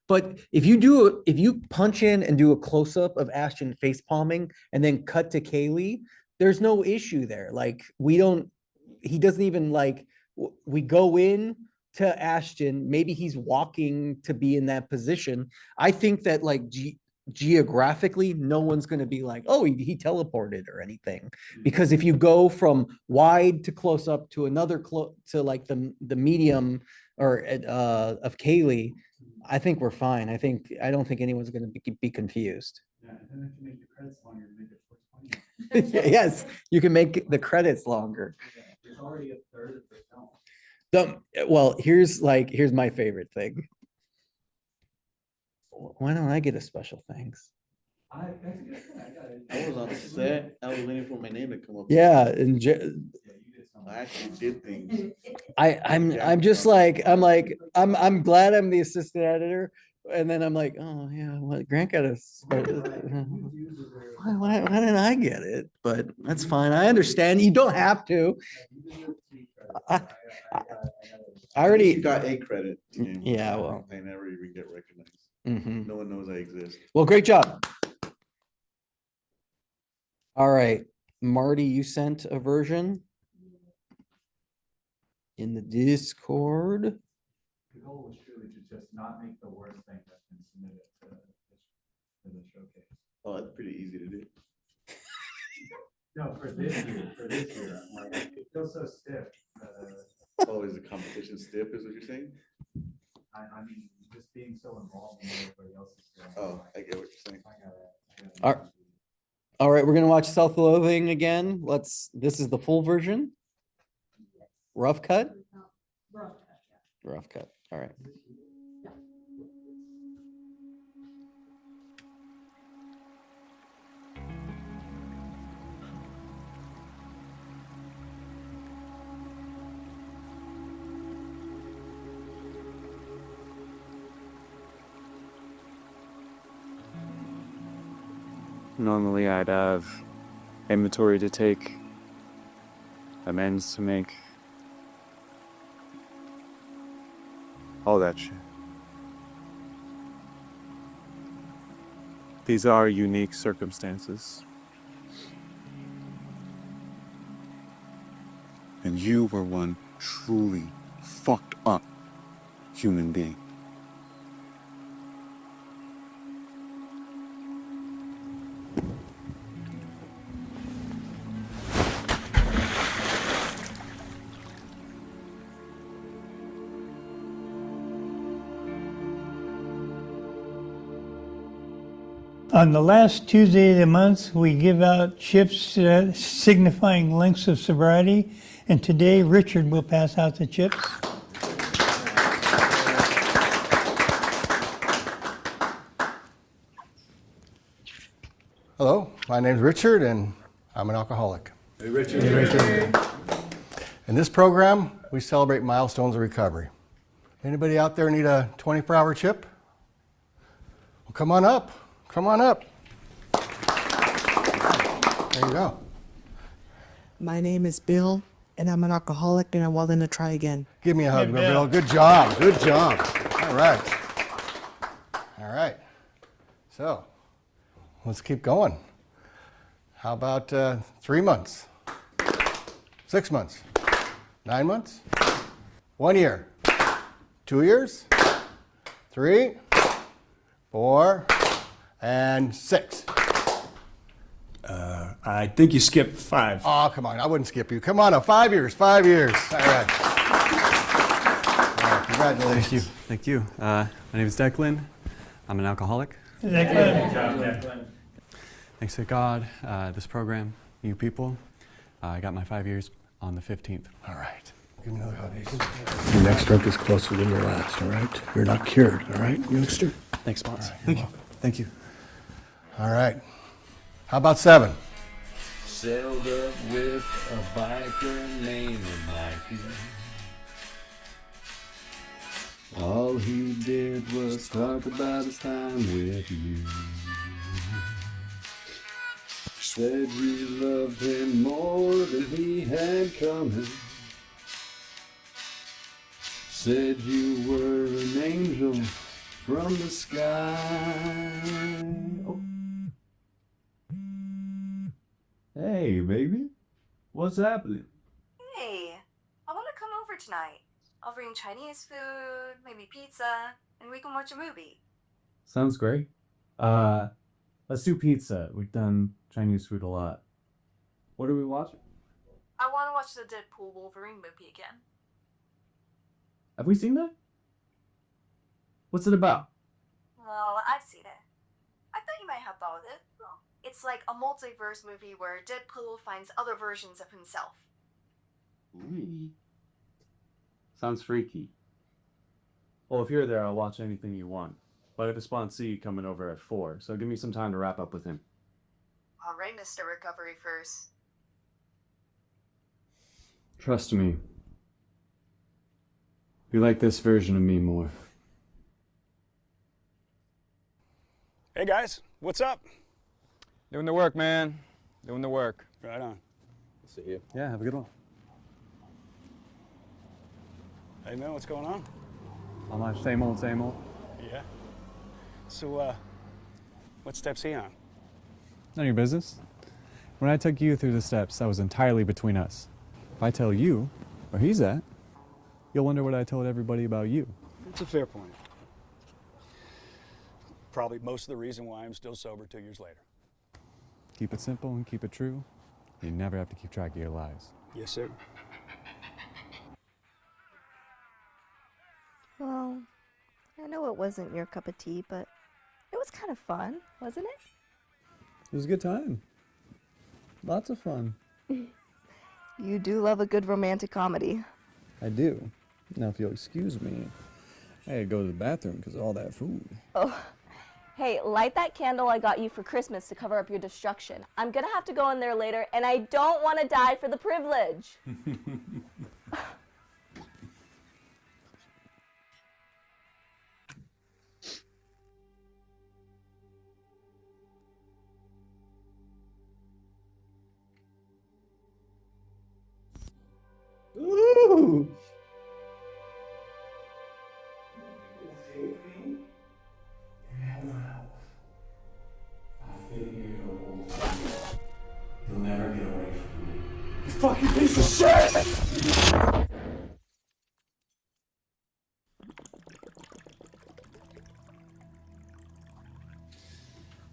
But if you punch in and do a close up of Ashton face palming and then cut to Kaylee, there's no issue there. Like he doesn't even like, we go in to Ashton, maybe he's walking to be in that position. I think that like geographically, no one's going to be like, oh, he teleported or anything. Because if you go from wide to close up to another to like the medium or of Kaylee, I think we're fine. I don't think anyone's going to be confused. Yeah, and then if you make the credits longer, make it 420. Yes, you can make the credits longer. Yeah, it's already a third of the film. Well, here's my favorite thing. Why don't I get a special thanks? That's a good point. I got it. I was on set. I was waiting for my name to come up. Yeah, and I actually did things. I'm just like I'm glad I'm the assistant editor, and then I'm like, oh yeah, well, Grant got a. Why didn't I get it? But that's fine. I understand. You don't have to. I already got a credit. Yeah, well, I never even get recognized. Mhm. No one knows I exist. Well, great job. All right, Marty, you sent a version in the Discord. The goal was truly to just not make the worst thing that's been submitted to the showcase. Oh, that's pretty easy to do. No, for this year, I'm like, it feels so stiff. Oh, is the competition stiff, is what you're saying? I mean, just just being so involved in what everybody else is doing. Oh, I get what you're saying. All right, we're gonna watch Self-Loathing again. This is the full version. Rough cut? Rough cut, all right. Normally I'd have inventory to take, amends to make, all that shit. These are unique circumstances. And you were one truly fucked up human being. On the last Tuesday of the month, we give out chips signifying lengths of sobriety, and today Richard will pass out the chips. Hello, my name's Richard, and I'm an alcoholic. Hey, Richard. Hey, Richard. In this program, we celebrate milestones of recovery. Anybody out there need a 24-hour chip? Well, come on up. Come on up. There you go. My name is Bill, and I'm an alcoholic, and I'm willing to try again. Give me a hug, Bill. Good job. Good job. All right. All right. So, let's keep going. How about 3 months? 6 months? 9 months? 1 year? 2 years? 3, 4, and 6. I think you skipped 5. Oh, come on. I wouldn't skip you. Come on up. 5 years. 5 years. All right. Congratulations. Thank you. My name is Declan. I'm an alcoholic. Declan. Thanks to God, this program, you people. I got my 5 years on the 15th. All right. Give me another hug. Your next drink is closer than your last, all right? You're not cured, all right, youngster? Thanks, boss. Thank you. Thank you. All right. How about 7? Sailed up with a biker named Mikey. All he did was talk about his time with you. Said you loved him more than he had coming. Said you were an angel from the sky. Oh. Hey, baby. What's happening? Hey, I want to come over tonight. I'll bring Chinese food, maybe pizza, and we can watch a movie. Sounds great. Let's do pizza. We've done Chinese food a lot. What are we watching? I want to watch the Deadpool Wolverine movie again. Have we seen that? What's it about? Well, I've seen it. I thought you might have thought of it. It's like a multiverse movie where Deadpool finds other versions of himself. Sounds freaky. Well, if you're there, I'll watch anything you want. But I have a sponsee coming over at 4, so give me some time to wrap up with him. All right, Mr. Recovery First. Trust me. You like this version of me more. Hey, guys. What's up? Doing the work, man. Doing the work. Right on. See you. Yeah, have a good one. Hey, man, what's going on? All my same old, same old. Yeah. So, what step's he on? None of your business. When I took you through the steps, that was entirely between us. If I tell you where he's at, you'll wonder what I told everybody about you. It's a fair point. Probably most of the reason why I'm still sober 2 years later. Keep it simple and keep it true. You never have to keep track of your lies. Yes, sir. Well, I know it wasn't your cup of tea, but it was kind of fun, wasn't it? It was a good time. Lots of fun. You do love a good romantic comedy. I do. Now, if you'll excuse me, I had to go to the bathroom because of all that food. Oh, hey, light that candle I got you for Christmas to cover up your destruction. I'm gonna have to go in there later, and I don't want to die for the privilege. Ooh. You'll never get away from me. You fucking piece of shit!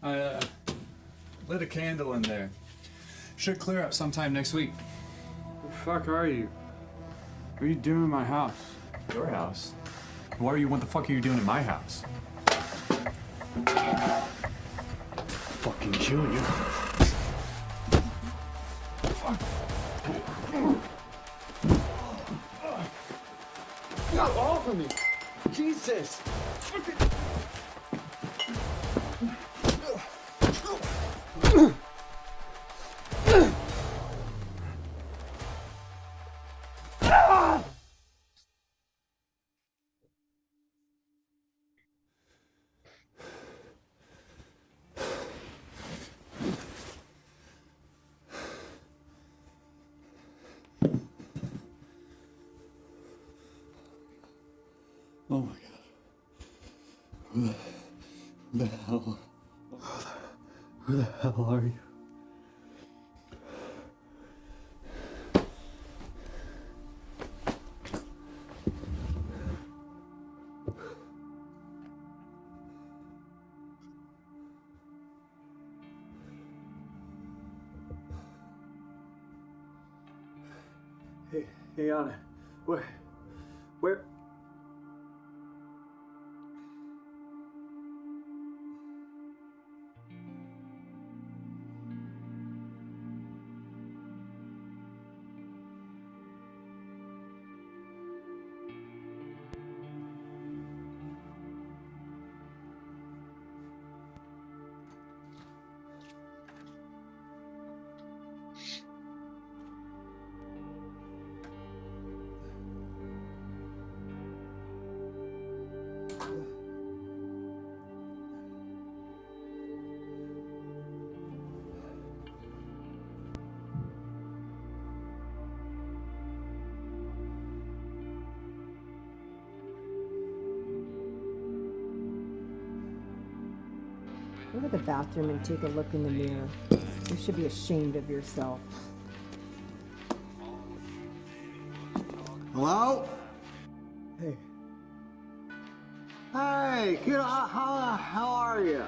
I lit a candle in there. Should clear up sometime next week. Who the fuck are you? What are you doing in my house? Your house? Who are you? What the fuck are you doing in my house? Fucking kill you. Get off of me! Jesus! Oh my god. Who the hell? Who the hell are you? Hey, Anna. Where? Go to the bathroom and take a look in the mirror. You should be ashamed of yourself. Hello? Hey. Hey, kid, how the hell are you?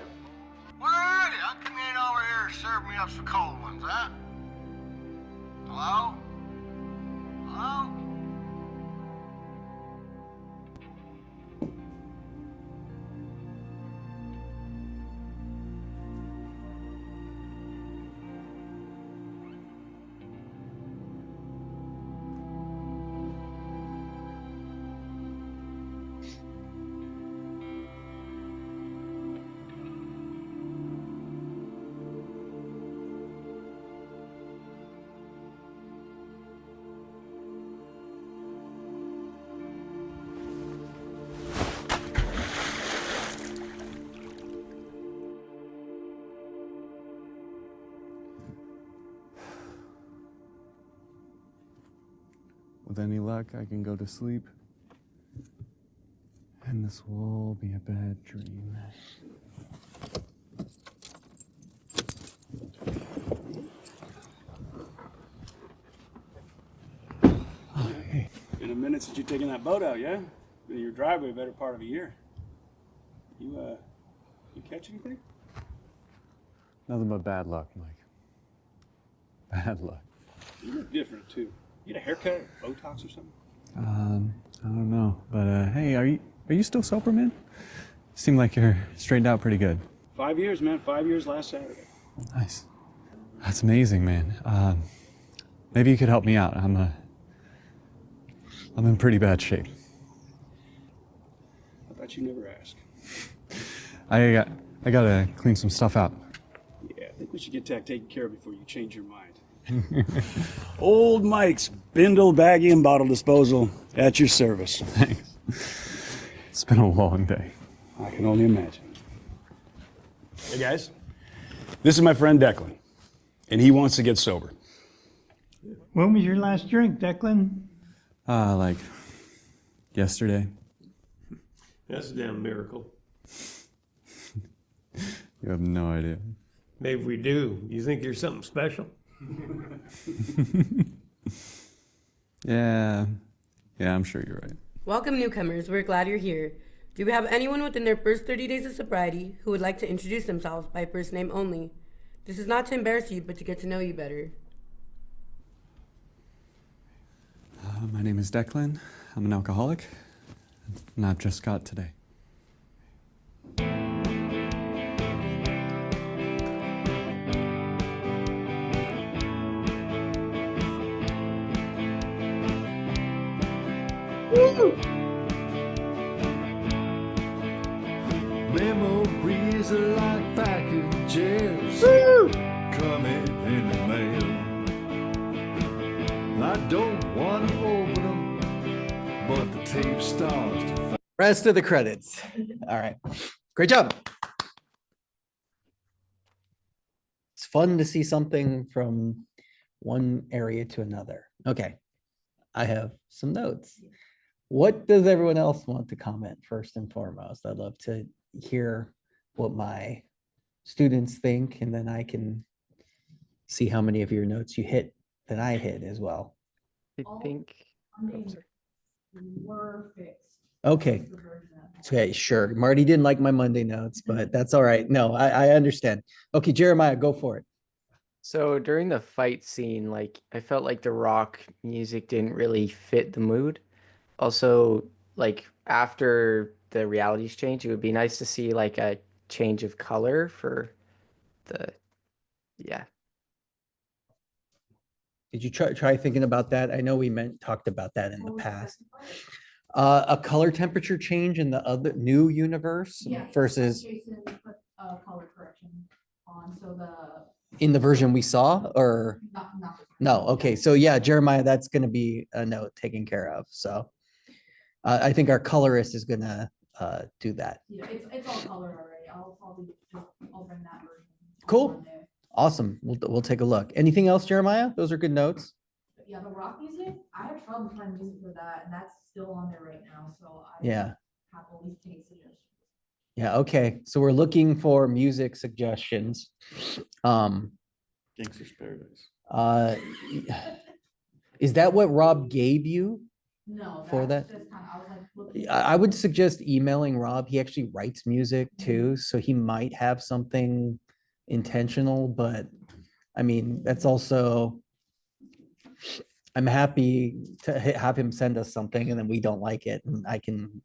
Where are you? How come you ain't over here and serve me up some cold ones, huh? Hello? Hello? With any luck, I can go to sleep. And this will all be a bad dream. Been a minute since you've taken that boat out, yeah? Been in your driveway a better part of a year. You catch anything? Nothing but bad luck, Mike. Bad luck. You look different, too. You get a haircut, or Botox or something? I don't know. But, hey, are you still Superman? seem like you're straightened out pretty good. 5 years, man. 5 years last Saturday. Nice. That's amazing, man. Maybe you could help me out. I'm in pretty bad shape. I thought you never asked. I gotta clean some stuff out. Yeah, I think we should get that taken care of before you change your mind. Old Mike's Bindle, Baggy, and Bottle Disposal at your service. Thanks. It's been a long day. I can only imagine. Hey guys, this is my friend Declan, and he wants to get sober. When was your last drink, Declan? Like yesterday. That's a damn miracle. You have no idea. Maybe we do. You think you're something special? Yeah, I'm sure you're right. Welcome, newcomers. We're glad you're here. Do we have anyone within their first 30 days of sobriety who would like to introduce themselves by first name only? This is not to embarrass you, but to get to know you better. My name is Declan. I'm an alcoholic, and I've just got today. Memories are like packages coming in the mail. I don't want to open them, but the tape starts to Rest of the credits. All right. Great job. It's fun to see something from one area to another. Okay. I have some notes. What does everyone else want to comment first and foremost? I'd love to hear what my students think, and then I can see how many of your notes you hit that I hit as well. I think. Were fixed. Okay. Okay, sure. Marty didn't like my Monday notes, but that's all right. No, I understand. Okay, Jeremiah, go for it. So during the fight scene, like I felt like the rock music didn't really fit the mood. Also, like after the realities change, it would be nice to see like a change of color for the, yeah. Did you try thinking about that? I know we talked about that in the past. A color temperature change in the other new universe versus Jason put a color correction on, so in the version we saw, or not no? Okay, so yeah, Jeremiah, that's going to be a note taken care of. So I think our colorist is going to do that. Yeah, it's all colored already. I'll probably just open that version. Cool. Awesome. We'll take a look. Anything else, Jeremiah? Those are good notes. Yeah, the rock music, I had trouble finding music for that, and that's still on there right now, so I Yeah. have at least take suggestions. Yeah, okay. So we're looking for music suggestions. Gangster's Paradise. Is that what Rob gave you? No, for that's that? just kind of, I was like looking. I would suggest emailing Rob. He actually writes music too, so he might have something intentional, but I mean, that's also, I'm happy to have him send us something and then we don't like it, and I can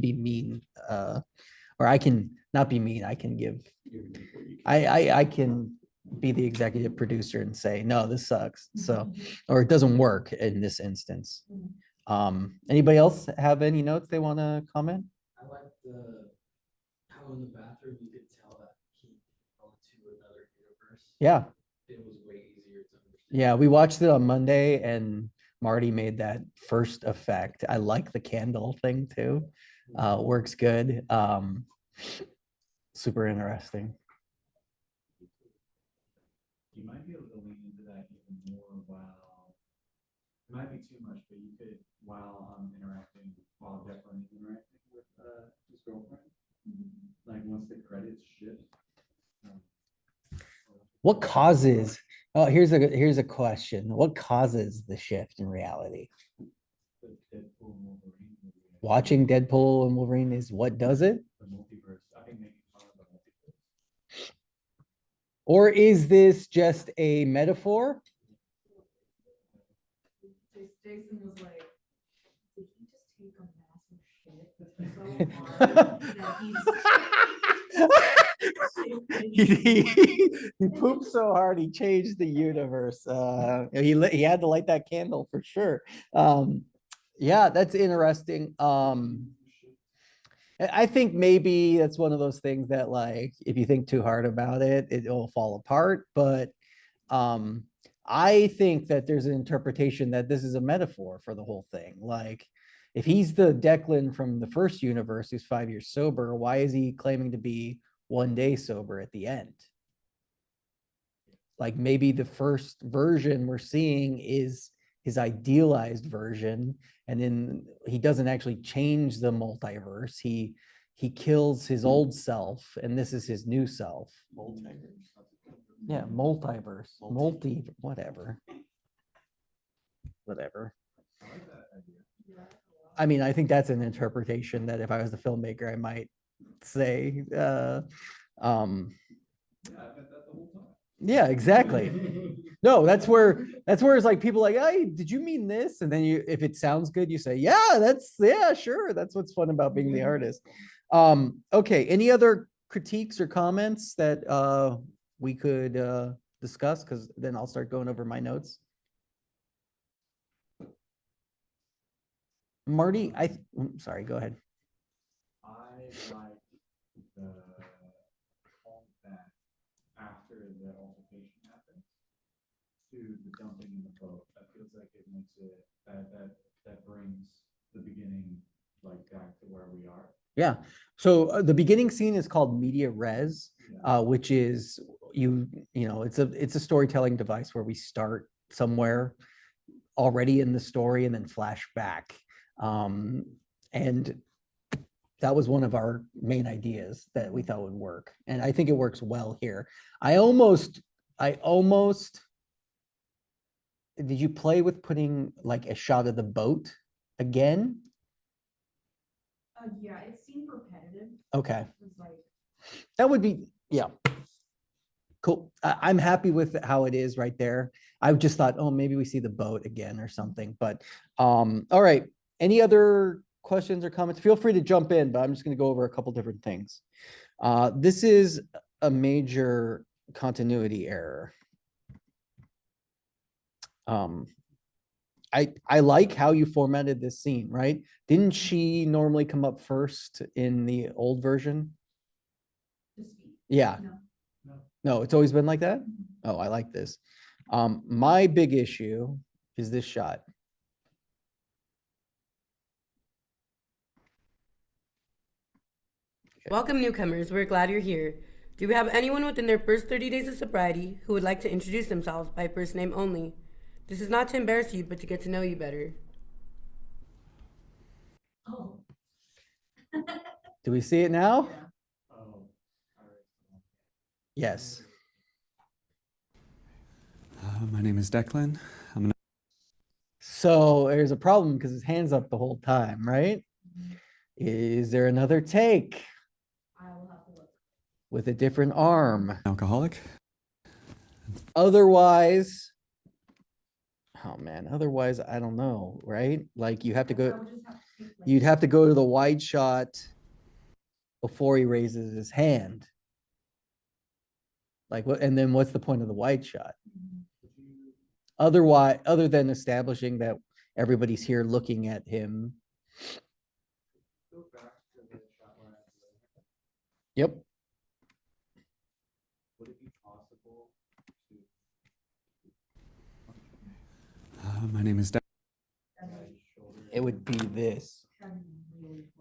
be mean, or I can not be mean. I can give, I can be the executive producer and say, no, this sucks. So, or it doesn't work in this instance. Anybody else have any notes they want to comment? I like how in the bathroom you could tell that he went to another universe. Yeah. It was way easier to understand. Yeah, we watched it on Monday and Marty made that first effect. I like the candle thing too. Works good. Super interesting. You might be able to lean into that even more while, it might be too much, but you could, while definitely interacting with his girlfriend, like once the credits shift. What causes, oh, here's a question. What causes the shift in reality? Watching Deadpool and Wolverine is what does it? The multiverse, I think making fun of the multiverse. Or is this just a metaphor? Jason was like, did he just take a massive shit? so hard that He pooped so hard he changed the universe. He had to light that candle for sure. Yeah, that's interesting. I think maybe that's one of those things that, like, if you think too hard about it, it'll fall apart. But I think that there's an interpretation that this is a metaphor for the whole thing. Like, if he's the Declan from the first universe who's 5 years sober, why is he claiming to be 1 day sober at the end? Like, maybe the first version we're seeing is his idealized version, and then he doesn't actually change the multiverse. He kills his old self, and this is his new self. Yeah, multiverse, whatever. I mean, I think that's an interpretation that if I was the filmmaker, I might say, yeah, exactly. No, that's where it's like people like, hey, did you mean this? And then if it sounds good, you say, yeah, sure. That's what's fun about being the artist. Okay. Any other critiques or comments that we could discuss? Because then I'll start going over my notes. Marty, I'm sorry, go ahead. I like the call back after the altercation happens to the jumping in the boat. That feels like it makes it that brings the beginning like back to where we are. Yeah. So the beginning scene is called media res, which is it's a storytelling device where we start somewhere already in the story and then flash back. And that was one of our main ideas that we thought would work. And I think it works well here. I almost, did you play with putting like a shot of the boat again? Yeah, it seemed repetitive. Okay. It was like, That would be, yeah. Cool. I'm happy with how it is right there. I just thought, oh, maybe we see the boat again or something. But all right. Any other questions or comments? Feel free to jump in, but I'm just going to go over a couple different things. This is a major continuity error. I like how you formatted this scene, right? Didn't she normally come up first in the old version? Yeah. No, it's always been like that? Oh, I like this. My big issue is this shot. Welcome, newcomers. We're glad you're here. Do we have anyone within their first 30 days of sobriety who would like to introduce themselves by first name only? This is not to embarrass you, but to get to know you better. oh. Do we see it now? Yes. My name is Declan. So there's a problem because his hand's up the whole time, right? Is there another take with a different arm? Alcoholic. Otherwise, oh man, otherwise, I don't know, right? Like you'd have to go to the wide shot before he raises his hand. Like what, and then what's the point of the wide shot? Otherwise, other than establishing that everybody's here looking at him. Yep. Would it be possible My name is Declan. It would be this.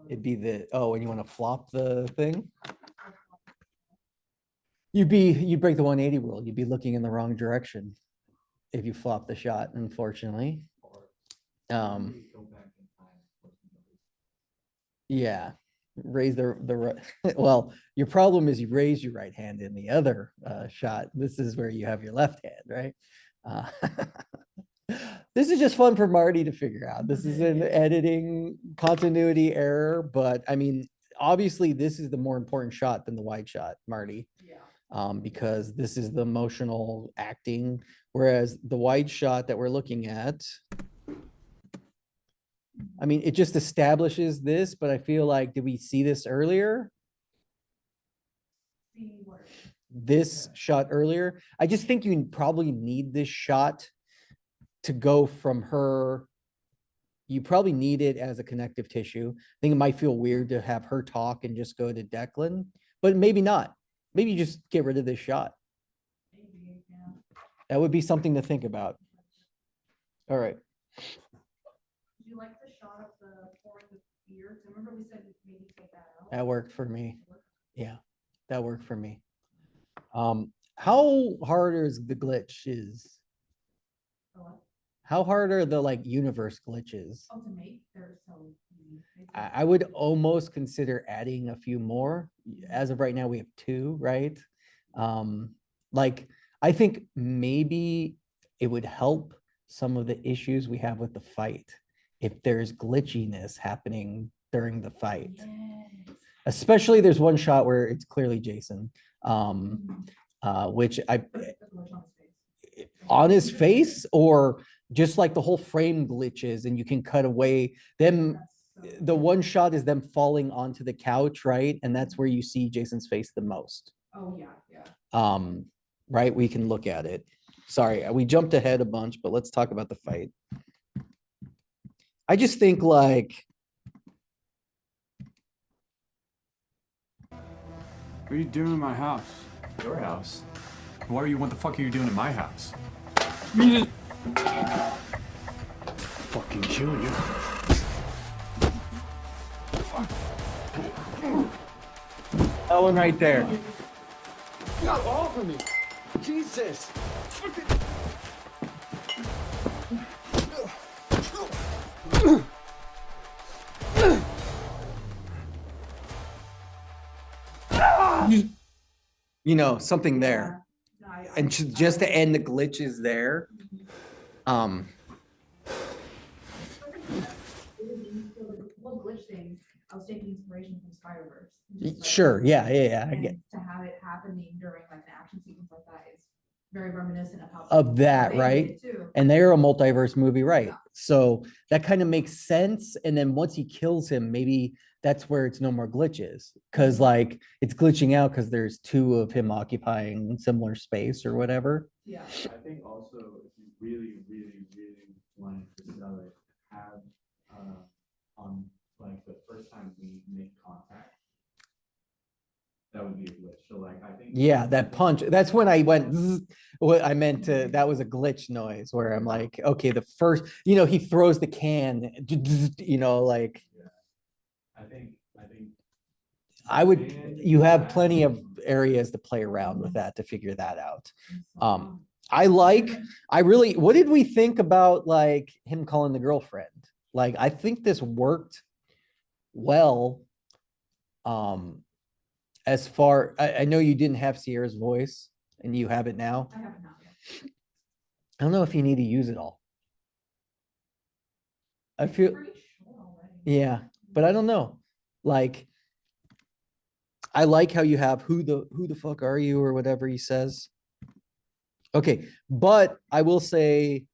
It'd be the, oh, and you want to flop the thing? You'd break the 180 rule. You'd be looking in the wrong direction if you flop the shot, unfortunately. Yeah, raise the well, your problem is you raise your right hand in the other shot. This is where you have your left hand, right? This is just fun for Marty to figure out. This is an editing continuity error, but I mean, obviously this is the more important shot than the wide shot, Marty. Because this is the emotional acting, whereas the wide shot that we're looking at I mean, it just establishes this, but I feel like, did we see this earlier? This shot earlier? I just think you probably need this shot to go from her. You probably need it as a connective tissue. I think it might feel weird to have her talk and just go to Declan, but maybe not. Maybe you just get rid of this shot. That would be something to think about. All right. Do you like the shot of the pouring the beer? Remember we said maybe take that out? That worked for me. Yeah, that worked for me. How hard is the glitches? How hard are the like universe glitches? Oh, to make, they're so easy. I would almost consider adding a few more. As of right now, we have 2, right? Like, I think maybe it would help some of the issues we have with the fight if there's glitchiness happening during the fight. Especially there's one shot where it's clearly Jason, which on his face, or just like the whole frame glitches and you can cut away them. The one shot is them falling onto the couch, right? And that's where you see Jason's face the most. Oh, yeah. Right? We can look at it. Sorry, we jumped ahead a bunch, but let's talk about the fight. I just think like, What are you doing in my house? Your house? What the fuck are you doing in my house? Fucking kill you. that one right there. Got off of me. Jesus. You know, something there. And just to end the glitches there. Whole glitch thing, I was taking inspiration from Spider-Verse. Sure, yeah. I get To have it happening during like an action sequence like that is very reminiscent of how. of that, they did right? it too. And they're a multiverse movie, right? So that kind of makes sense. And then once he kills him, maybe that's where it's no more glitches. Cause like it's glitching out because there's 2 of him occupying similar space or whatever. Yeah. I think also if you really, really, really wanted to sell it, have on like the first time we make contact, that would be a glitch. So like I think Yeah, that punch. That's when I went, zzz. What I meant to, that was a glitch noise where I'm like, okay, the first, you know, he throws the can, you know, like. I think I would, you have plenty of areas to play around with that to figure that out. What did we think about like him calling the girlfriend? Like, I think this worked well. As far, I know you didn't have Sierra's voice and you have it now. I have it now, yeah. I don't know if you need to use it all. I feel, yeah, but I don't know. Like, I like how you have who the fuck are you or whatever he says. Okay, but I will say,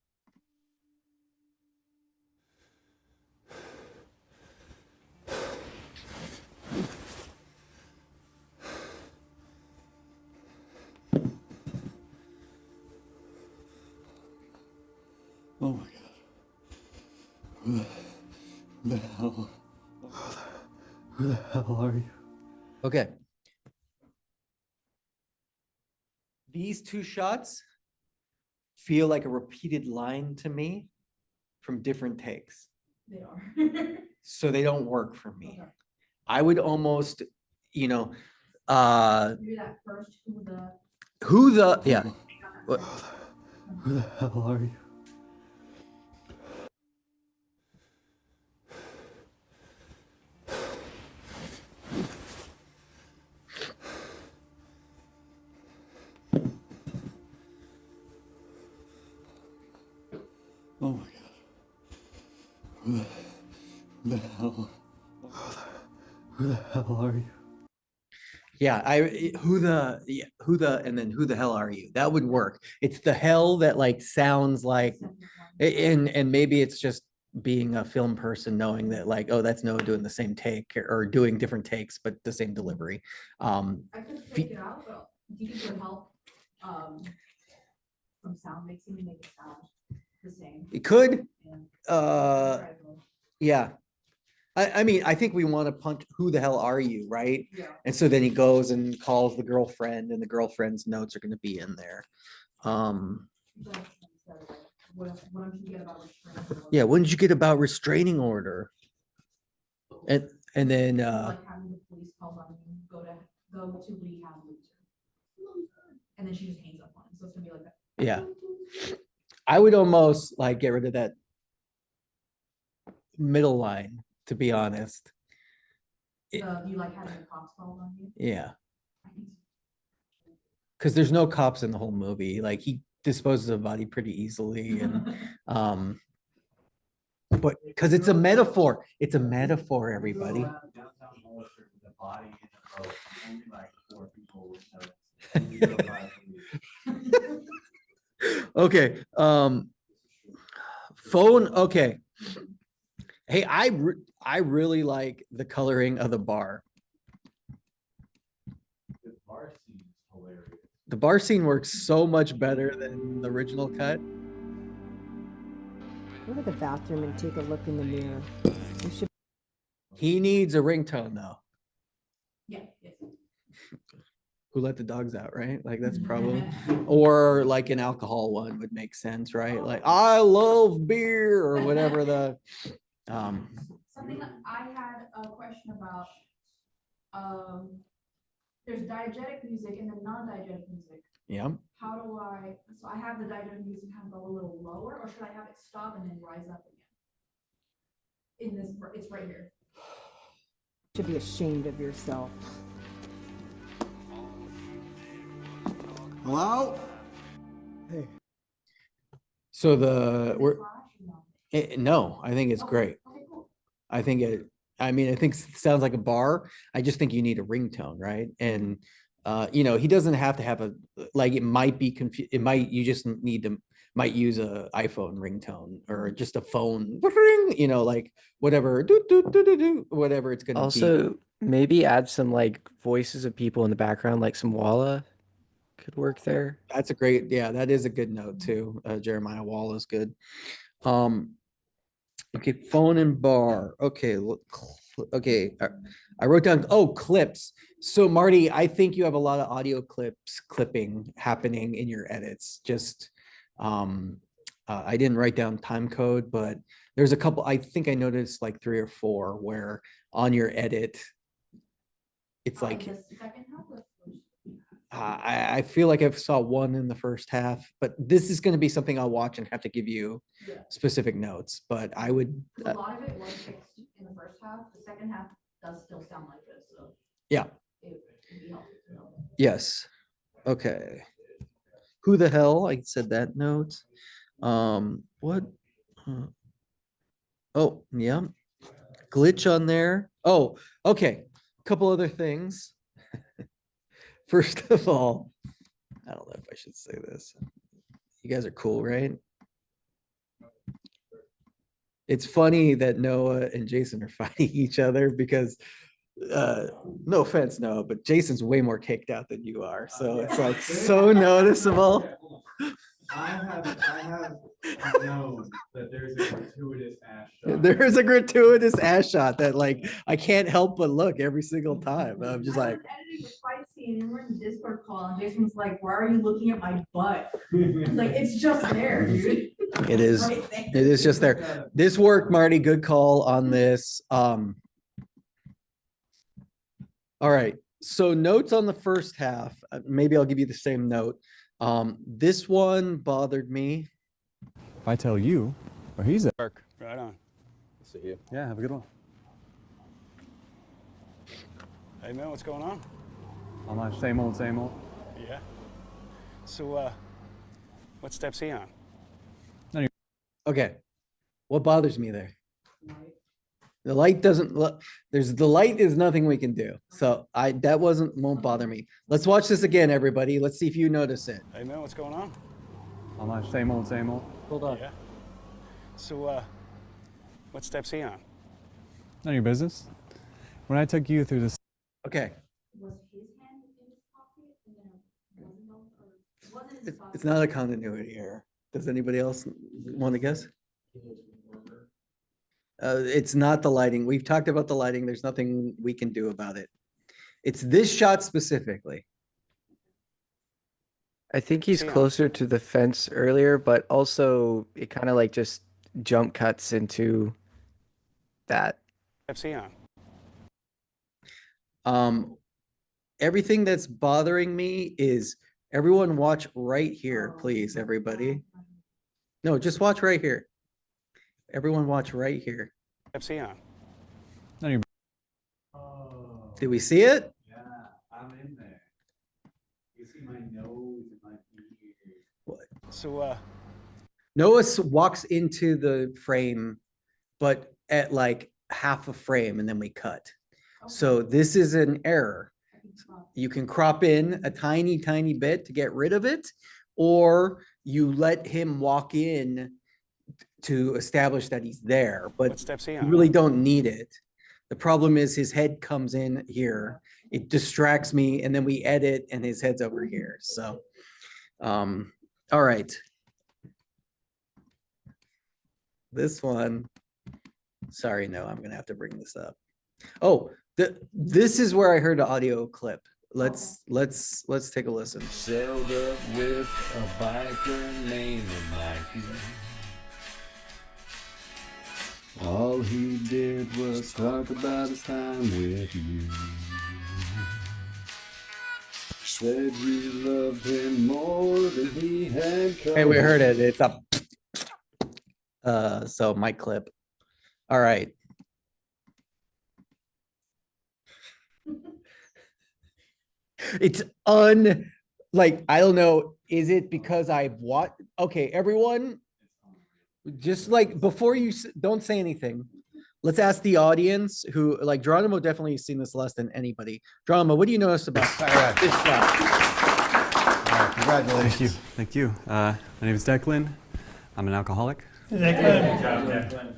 Oh my god. Who the hell? Who the hell are you? okay. These 2 shots feel like a repeated line to me from different takes. They are. So they don't work for me. Okay. I would almost, you know, Maybe that first, yeah. What- Who the hell are you? Oh my god. Who the hell? Who the hell are you? Yeah, who the, and then who the hell are you? That would work. It's the hell that like sounds like, and maybe it's just being a film person, knowing that like, oh, that's Noah doing the same take or doing different takes, but the same delivery. I could fake it out, but do you think it would help, from sound mixing to make it sound the same? It could, Yeah. yeah. I mean, I think we want to punch, who the hell are you, right? Yeah. And so then he goes and calls the girlfriend, and the girlfriend's notes are going to be in there. What did you get about restraining order? Yeah, when did you get about restraining order? And then Like having the police call on you, go to rehab later. And then she just hangs up on him, so it's gonna be like that. yeah. I would almost like get rid of that middle line, to be honest. You like having the cops call on you? Yeah. I think so. Because there's no cops in the whole movie. Like he disposes of body pretty easily, and but because it's a metaphor. It's a metaphor, everybody. Downtown Hollister with the body in the boat, only like 4 people would know. Only go by police. Okay. Phone. Okay. Hey, I really like the coloring of the bar. The bar scene is hilarious. The bar scene works so much better than the original cut. Go to the bathroom and take a look in the mirror. You should. He needs a ringtone though. Yeah, yes. Who let the dogs out, right? Like that's probably, or like an alcohol one would make sense, right? Like I love beer or whatever the. Something that I had a question about, there's diegetic music and then non-diegetic music. Yeah. How do so I have the diegetic music kind of go a little lower, or should I have it stop and then rise up again? In this, it's right here. Should be ashamed of yourself. Hello? Hey. So no, I think it's great. Okay, cool. I think I mean, I think it sounds like a bar. I just think you need a ringtone, right? And he doesn't have to have like it might be confused. You just might use a iPhone ringtone or just a phone, like whatever, whatever it's gonna be. Also, maybe add some like voices of people in the background, like some Walla could work there. That's that is a good note too. Jeremiah Wall is good. Okay, phone and bar. Okay, okay. I wrote down, clips. So Marty, I think you have a lot of audio clipping happening in your edits. Just, I didn't write down time code, but there's a couple, I think I noticed like 3 or 4 where on your edit, it's like, The second half of I feel like I saw 1 in the first half, but this is going to be something I'll watch and have to give you specific notes. But I would. a lot of it was fixed in the first half. The second half does still sound like this, so. Yeah. It would be helpful to know. Yes. Okay. Who the hell? I said that note. What? Oh, yeah. Glitch on there. Oh, okay. Couple other things. First of all, I don't know if I should say this. You guys are cool, right? It's funny that Noah and Jason are fighting each other because, no offense, Noah, but Jason's way more caked out than you are. So it's like so noticeable. I have known that there's a gratuitous ass shot. There is a gratuitous ass shot that like I can't help but look every single time. I'm just like, I was editing the fight scene and we're in the Discord call and Jason's like, why are you looking at my butt? It's like, it's just there, dude. it is Right there. it is just there. This worked, Marty. Good call on this. All right. So notes on the first half. Maybe I'll give you the same note. This one bothered me. If I tell you where he's at. Right on. See you. Yeah, have a good one. Hey man, what's going on? On my same old, same old. Yeah. So, what steps he on? Okay. What bothers me there? The light doesn't look, the light is nothing we can do. So that won't bother me. Let's watch this again, everybody. Let's see if you notice it. Hey man, what's going on? On my same old, same old. Hold on. Yeah. So, What step's he on? None of your business. When I took you through this. Okay. Was his hand in his pocket and then it wasn't, or was it in his pocket? It's not a continuity error. Does anybody else want to guess? It's not the lighting. We've talked about the lighting. There's nothing we can do about it. It's this shot specifically. I think he's closer to the fence earlier, but also it kind of like just jump cuts into that. Step's he on? Everything that's bothering me is everyone watch right here, please, everybody. No, just watch right here. Everyone watch right here. Step's he on? None of Oh. Did we see it? Yeah, I'm in there. You see my nose and my ears. What? So, Noah walks into the frame, but at like half a frame and then we cut. So this is an error. You can crop in a tiny, tiny bit to get rid of it, or you let him walk in to establish that he's there, but what step's he you on? really don't need it. The problem is his head comes in here. It distracts me and then we edit and his head's over here. So, all right. This one, sorry, no, I'm gonna have to bring this up. Oh, this is where I heard the audio clip. Let's take a listen. Sailed up with a biker named Mikey. All he did was talk about his time with you. Said we loved him more than he had come. Hey, we heard it. It's up. So my clip. All right. It's like, I don't know. Is it because I watched? Okay, everyone, just like before you don't say anything. Let's ask the audience who, like, Geronimo definitely has seen this less than anybody. Geronimo, what do you notice about this shot? Congratulations. Thank you. Thank you. My name is Declan. I'm an alcoholic. Declan.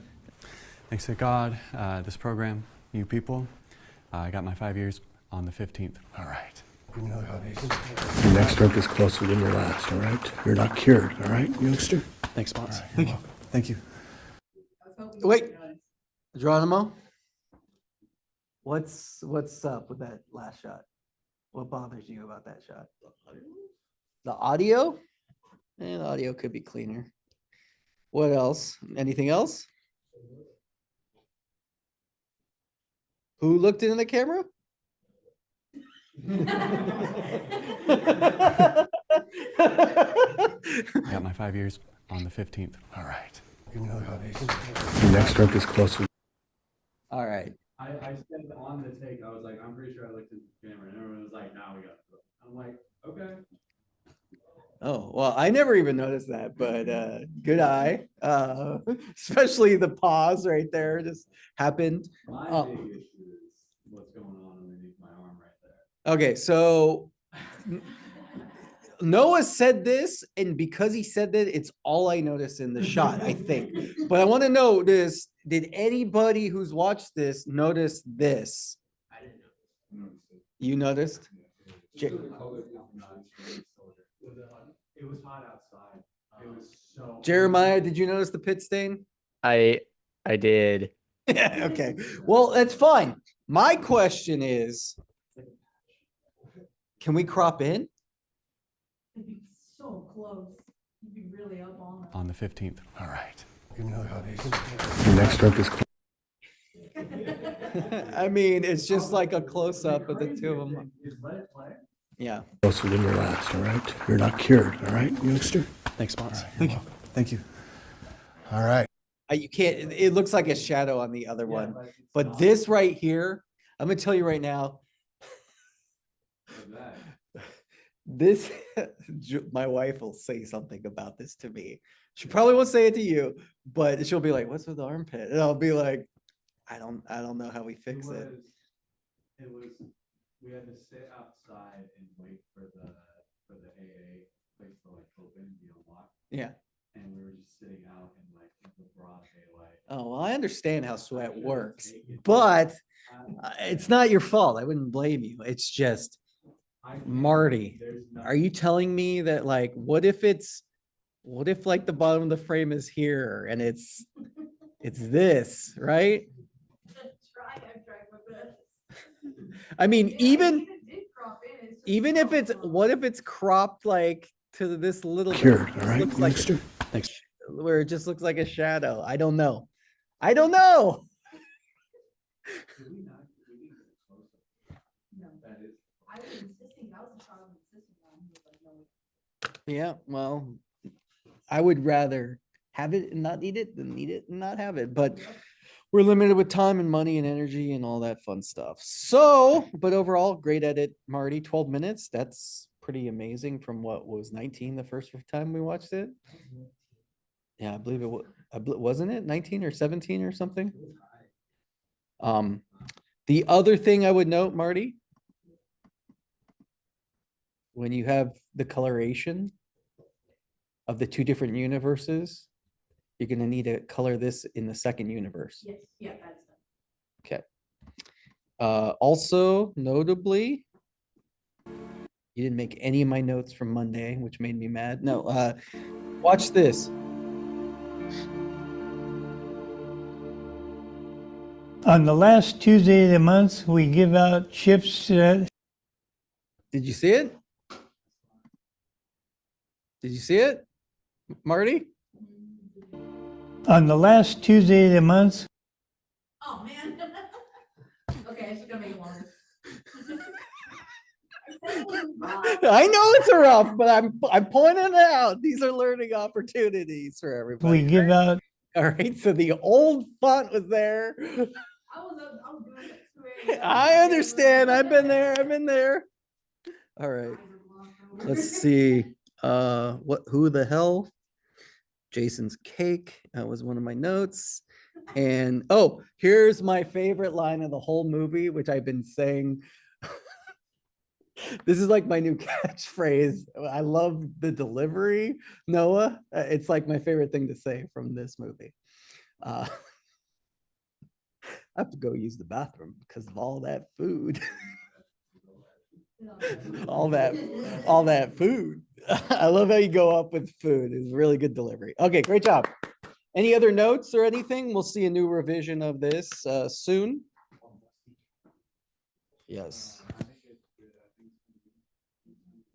Thanks to God, this program, you people. I got my 5 years on the 15th. All right. Your next drink is closer than your last, all right? You're not cured, all right, youngster? Thanks, boss. Thank you. Thank you. Wait, Geronimo, what's up with that last shot? What bothers you about that shot? The audio? The audio could be cleaner. What else? Anything else? Who looked in the camera? I got my 5 years on the 15th. All right. Your next drink is closer. All right. I said on the take, I was like, I'm pretty sure I looked at the camera, and everyone was like, "Now we got it." I'm like, okay. Oh, well, I never even noticed that, but good eye. Especially the pause right there just happened. My big issue is what's going on underneath my arm right there. Okay, so Noah said this, and because he said that, it's all I noticed in the shot, I think. But I want to know this: did anybody who's watched this notice this? I didn't know. You noticed? It was hot outside. It was so. Jeremiah, did you notice the pit stain? I did. Okay, well, that's fine. My question is, can we crop in? It'd be so close. You'd be really up on it. On the 15th. All right. Your next drink is closer. I mean, it's just like a close-up of the two of them. Yeah. Closer than your last, all right? You're not cured, all right, youngster? Thanks, boss. Thank you. Thank you. All right. You can't, it looks like a shadow on the other one, but this right here, I'm gonna tell you right now. This, my wife will say something about this to me. She probably won't say it to you, but she'll be like, "What's with the armpit?" And I'll be like, I don't know how we fix it. It was, we had to sit outside and wait for the AA place to like open, be unlocked. Yeah. And we were just sitting out in like the broad daylight. Oh, well, I understand how sweat works, but it's not your fault. I wouldn't blame you. It's just, Marty, are you telling me that like, what if like the bottom of the frame is here and it's this, right? I mean, even if it's, what if it's cropped like to this little bit? Cured, It just all right, looks like, youngster? Thanks. where it just looks like a shadow. I don't know. I don't know. Yeah, well, I would rather have it and not need it than need it and not have it, but we're limited with time and money and energy and all that fun stuff. So, but overall, great edit, Marty. 12 minutes. That's pretty amazing from what was 19 the first time we watched it. Yeah, I believe it was, wasn't it 19 or 17 or something? The other thing I would note, Marty, when you have the coloration of the two different universes, you're gonna need to color this in the second universe. Yes, yeah, that's done. Okay. Also notably, you didn't make any of my notes from Monday, which made me mad. No, watch this. On the last Tuesday of the month, we give out chips. Did you see it? Did you see it, Marty? On the last Tuesday of the month, Oh, man. Okay, it's gonna make it longer. I know it's rough, but I'm pointing it out. These are learning opportunities for everybody. we give out. All right, so the old font was there. I was doing it too. I understand. I've been there. All right. Let's see. Who the hell? Jason's Cake. That was one of my notes. And oh, here's my favorite line of the whole movie, which I've been saying. This is like my new catchphrase. I love the delivery, Noah. It's like my favorite thing to say from this movie. I have to go use the bathroom because of all that food. all that food. I love how you go up with food. It's really good delivery. Okay, great job. Any other notes or anything? We'll see a new revision of this soon. Yes.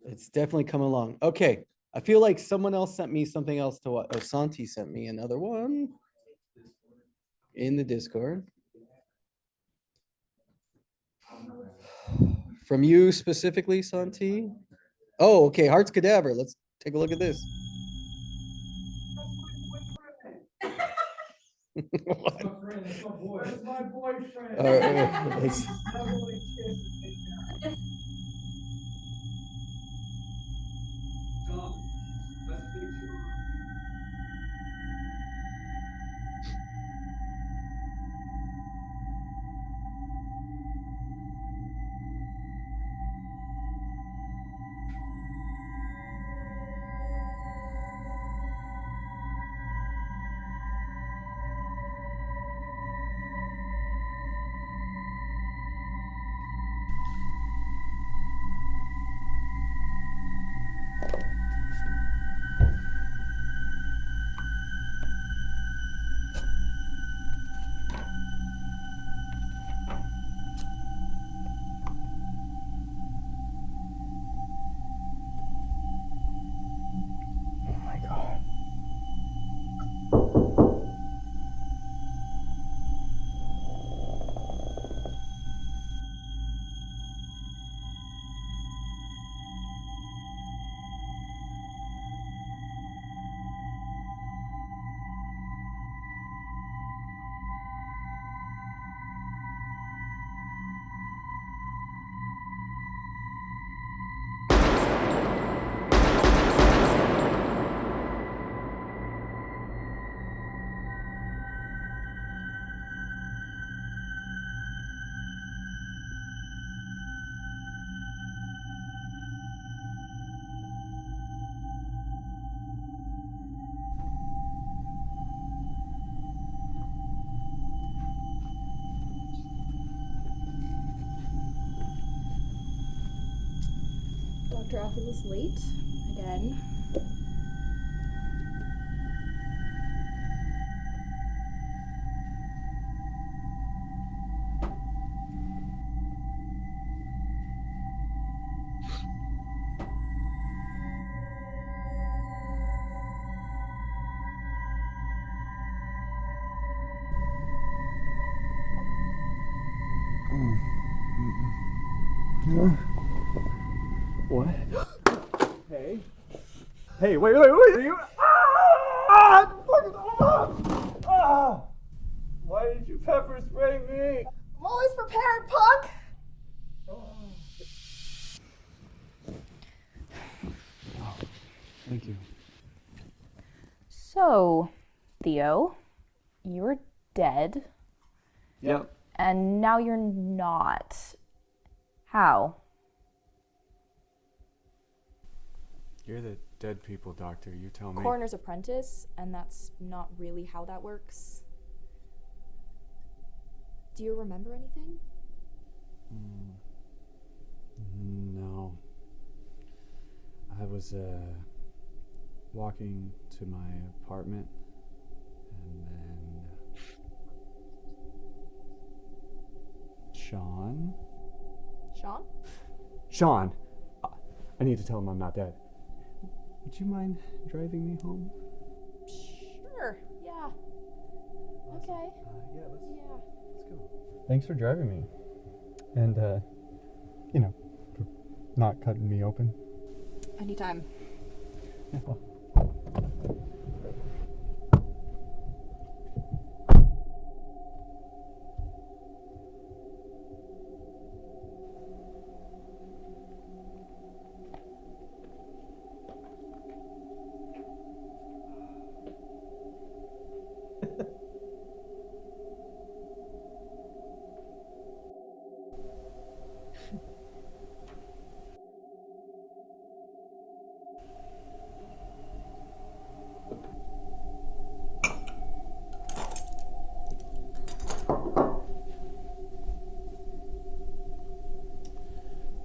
It's definitely coming along. Okay. I feel like someone else sent me something else to watch. Oh, Santi sent me another one in the Discord. From you specifically, Santi? Oh, okay. Hearts Cadaver. Let's take a look at this. What? Where's my boyfriend? let's- Dr. Oculus late again. What? Hey. Hey, wait, are you? Ah! Ah! Why did you pepper spray me? I'm always prepared, punk! Thank you. So, Theo, you were dead. Yep. And now you're not. How? You're the dead people doctor, you tell me. Coroner's apprentice, and that's not really how that works. Do you remember anything? No. I was walking to my apartment, and then Sean? Sean! I need to tell him I'm not dead. Would you mind driving me home? Sure, yeah. Okay. Yeah, let's go. Thanks for driving me. And, for not cutting me open. Anytime. Yeah, well.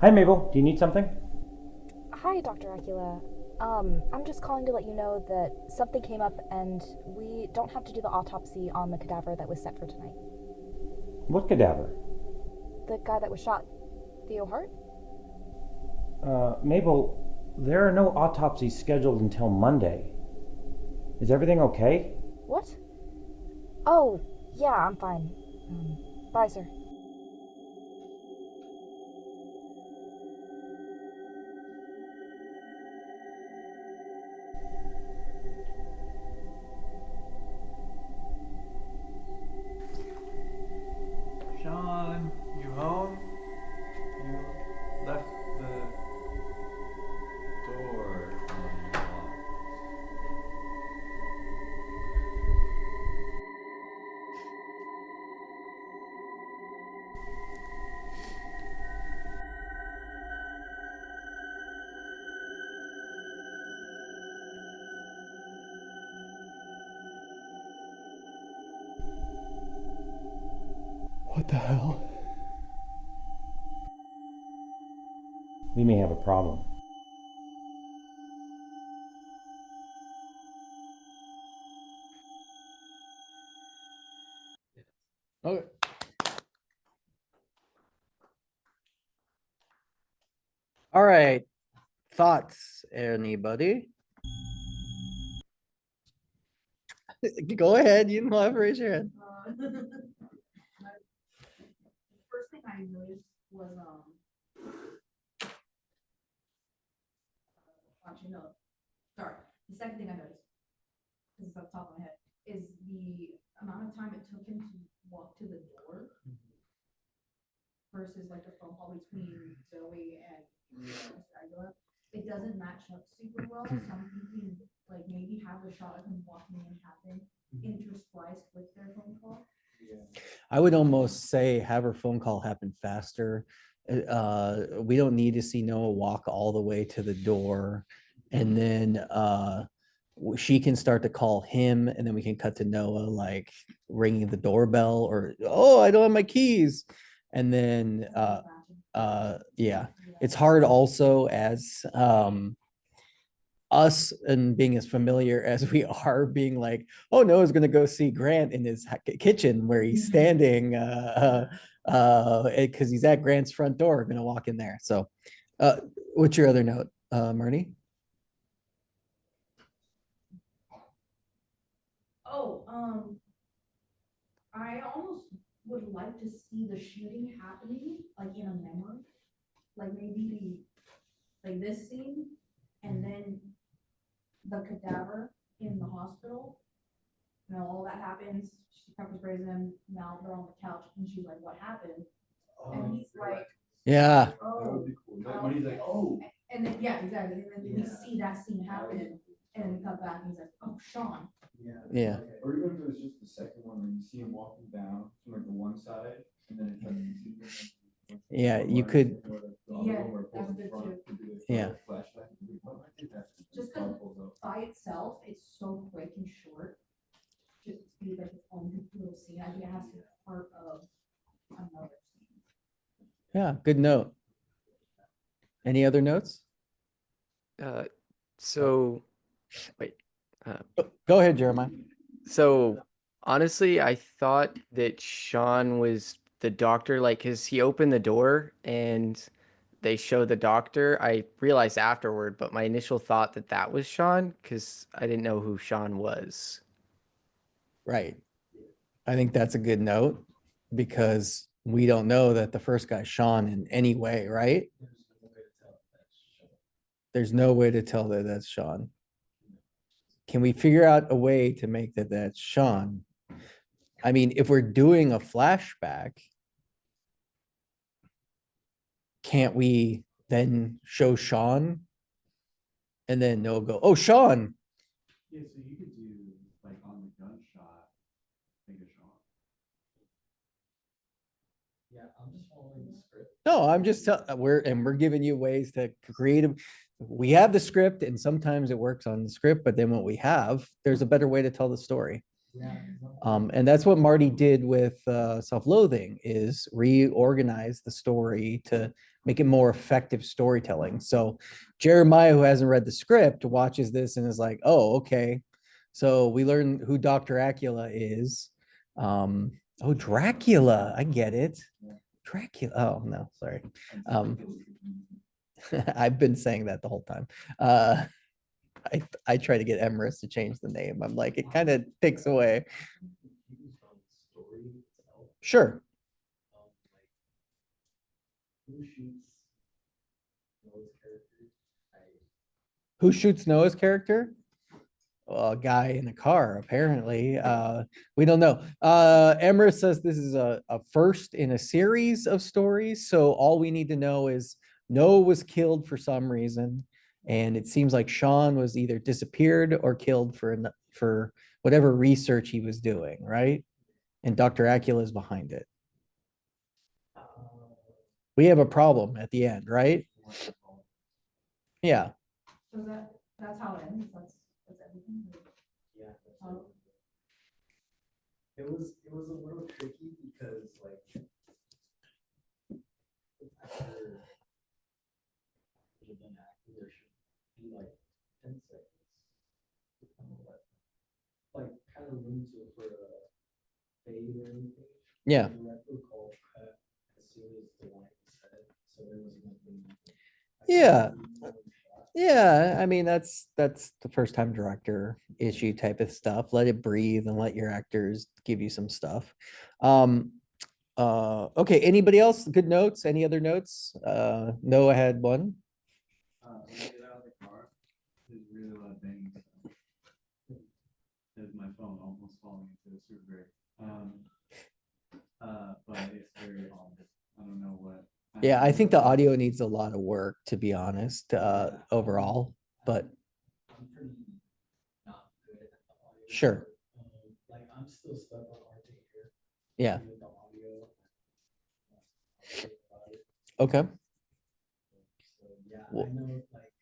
Hi, Mabel. Do you need something? Hi, Dr. Acula. I'm just calling to let you know that something came up and we don't have to do the autopsy on the cadaver that was set for tonight. What cadaver? The guy that was shot, Theo Hart? Mabel, there are no autopsies scheduled until Monday. Is everything okay? What? Oh, yeah, I'm fine. Bye, sir. Sean, you home? You left the door unlocked. What the hell? We may have a problem. Okay. All right. Thoughts, anybody? Go ahead. You know, have raise your hand. First thing I noticed was, actually, no, sorry. The second thing I noticed, this is off the top of my head, is the amount of time it took him to walk to the door versus like the phone call between Zoe and Mr. Aguilar. It doesn't match up super well, so I'm thinking like maybe have the shot of him walking in happen interspliced with their phone call. I would almost say have her phone call happen faster. We don't need to see Noah walk all the way to the door, and then she can start to call him, and then we can cut to Noah like ringing the doorbell or, oh, I don't have my keys, and then yeah, it's hard also as us and being as familiar as we are being like, oh, Noah's gonna go see Grant in his kitchen where he's standing because he's at Grant's front door, gonna walk in there. So what's your other note, Marnie? Oh, I almost would like to see the shooting happening, like in a memory. Like maybe like this scene and then the cadaver in the hospital. You know, all that happens, she pepper sprays him, now they're on the couch and she's like, what happened? And he's like, Yeah. oh. That would be cool. When he's like, oh. And then, yeah, exactly. And then we see that scene happen and then we come back and he's like, oh, Sean. Yeah. Or even if it was just the second one where you see him walking down from like the one side and then it's like you see him. Yeah, you could. Yeah, that's good too. Yeah. Just because by itself, it's so quick and short. Just to be like its own little scene. I think it has to be part of another scene. Yeah, good note. Any other notes? So wait. Go ahead, Jeremiah. So honestly, I thought that Sean was the doctor, like, cause he opened the door and they show the doctor. I realized afterward, but my initial thought that that was Sean, cause I didn't know who Sean was. Right. I think that's a good note because we don't know that the first guy's Sean in any way, right? There's no way to tell that that's Sean. Can we figure out a way to make that that's Sean? I mean, if we're doing a flashback, can't we then show Sean? And then Noah go, oh, Sean. Yeah, so you could do like on the gunshot, think of Sean. Yeah, I'm just following the script. No, I'm just we're giving you ways to create a. We have the script, and sometimes it works on the script, but then what we have, there's a better way to tell the story. Yeah. And that's what Marty did with Self-Loathing, is reorganize the story to make it more effective storytelling. So Jeremiah, who hasn't read the script, watches this and is like, oh, okay. So we learn who Dr. Acula is. Oh, Dracula. I get it. Dracula. Oh, no, sorry. I've been saying that the whole time. I try to get Emrys to change the name. I'm like, it kind of takes away. Sure. Who shoots Noah's character? Well, a guy in a car, apparently. We don't know. Emrys says this is a first in a series of stories. So all we need to know is Noah was killed for some reason. And it seems like Sean was either disappeared or killed for whatever research he was doing, right? And Dr. Acula is behind it. We have a problem at the end, right? Yeah. So that's how it ends. That's everything. Yeah. It was a little tricky because like after you're done acting, there should be like 10 seconds to kind of like kind of room for a fade or anything. Yeah. The director called cut as soon as the line was said, so there was nothing. Yeah. Yeah, I mean that's the first time director issue type of stuff. Let it breathe and let your actors give you some stuff. Okay, anybody else? Good notes? Any other notes? Noah had one. When I get out of the car, there's really loud banging sound. There's my phone almost falling into the super break. But it's very ominous. I don't know what. Yeah, I think the audio needs a lot of work, to be honest, overall, but I'm pretty not good at the audio. sure. Like I'm still stuck on RT here. Yeah. With the audio. Okay. So yeah, I know like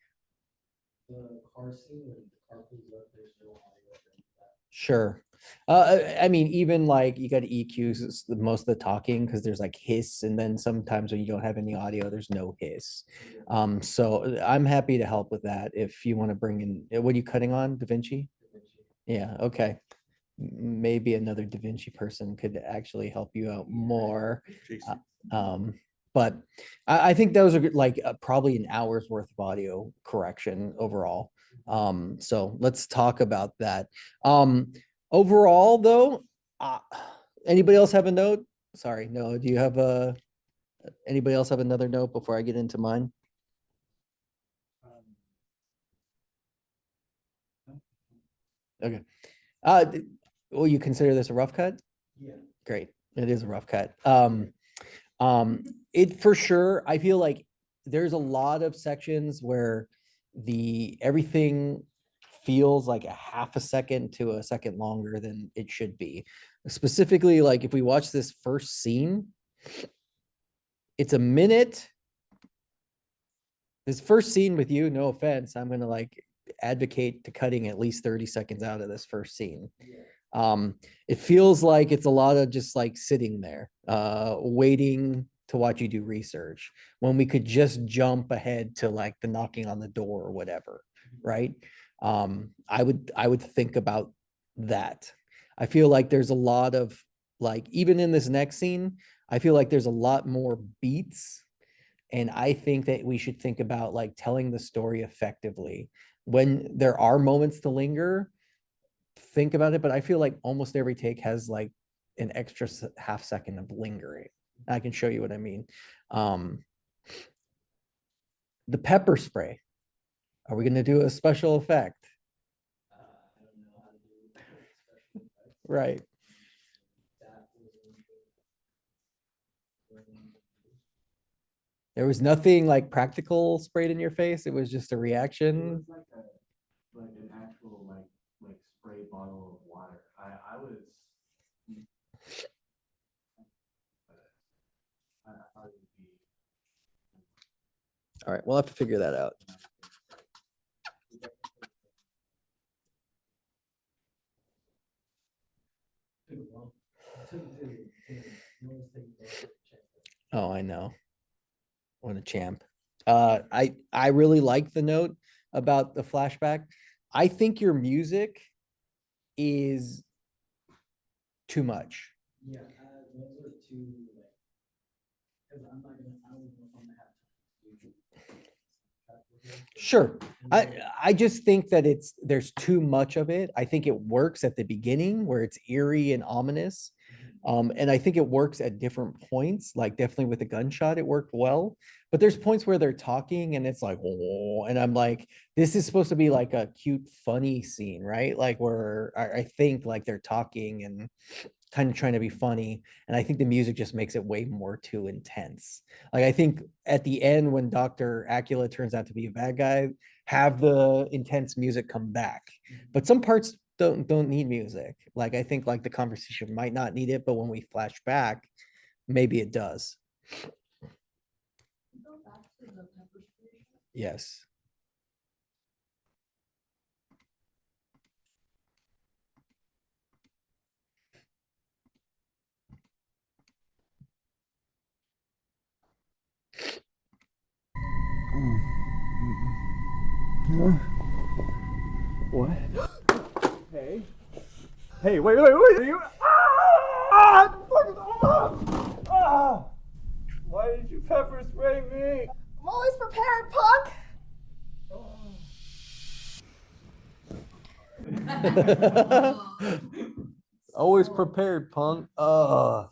the car scene when the car pulls up, there's no audio for that. Sure. I mean, even like you got EQs most of the talking because there's like hiss, and then sometimes when you don't have any audio, there's no hiss. So I'm happy to help with that if you want to bring in. What are you cutting on, DaVinci? Yeah, okay. Maybe another DaVinci person could actually help you out more. But I think those are like probably an hour's worth of audio correction overall. So let's talk about that. Overall though, anybody else have a note? Sorry, no, do you have anybody else have another note before I get into mine? Okay. Will you consider this a rough cut? Yeah. Great. It is a rough cut. It for sure, I feel like there's a lot of sections where everything feels like a half a second to a second longer than it should be. Specifically, like if we watch this first scene, it's a minute. This first scene with you, no offense, I'm gonna like advocate to cutting at least 30 seconds out of this first scene. It feels like it's a lot of just like sitting there, waiting to watch you do research when we could just jump ahead to like the knocking on the door or whatever, right? I would think about that. I feel like there's a lot of like, even in this next scene, I feel like there's a lot more beats. And I think that we should think about like telling the story effectively. When there are moments to linger, think about it, but I feel like almost every take has like an extra half second of lingering. I can show you what I mean. The pepper spray. Are we going to do a special effect? Right. There was nothing like practical sprayed in your face. It was just a reaction. Like an actual like spray bottle of water. I was. I thought it would be. All right, we'll have to figure that out. Oh, I know. What a champ. I really like the note about the flashback. I think your music is too much. Yeah, those are two, like, because I don't know if I'm gonna have Sure. I just think that there's too much of it. I think it works at the beginning where it's eerie and ominous. And I think it works at different points, like definitely with the gunshot, it worked well. But there's points where they're talking and it's like, oh, and I'm like, this is supposed to be like a cute, funny scene, right? Like where I think like they're talking and kind of trying to be funny. And I think the music just makes it way more too intense. Like I think at the end when Dr. Acula turns out to be a bad guy, have the intense music come back. But some parts don't need music. Like I think like the conversation might not need it, but when we flash back, maybe it does. Yes. What? Hey. Hey, wait. Are you? Ah! Ah! Why did you pepper spray me? I'm always prepared, punk. Always prepared, punk. The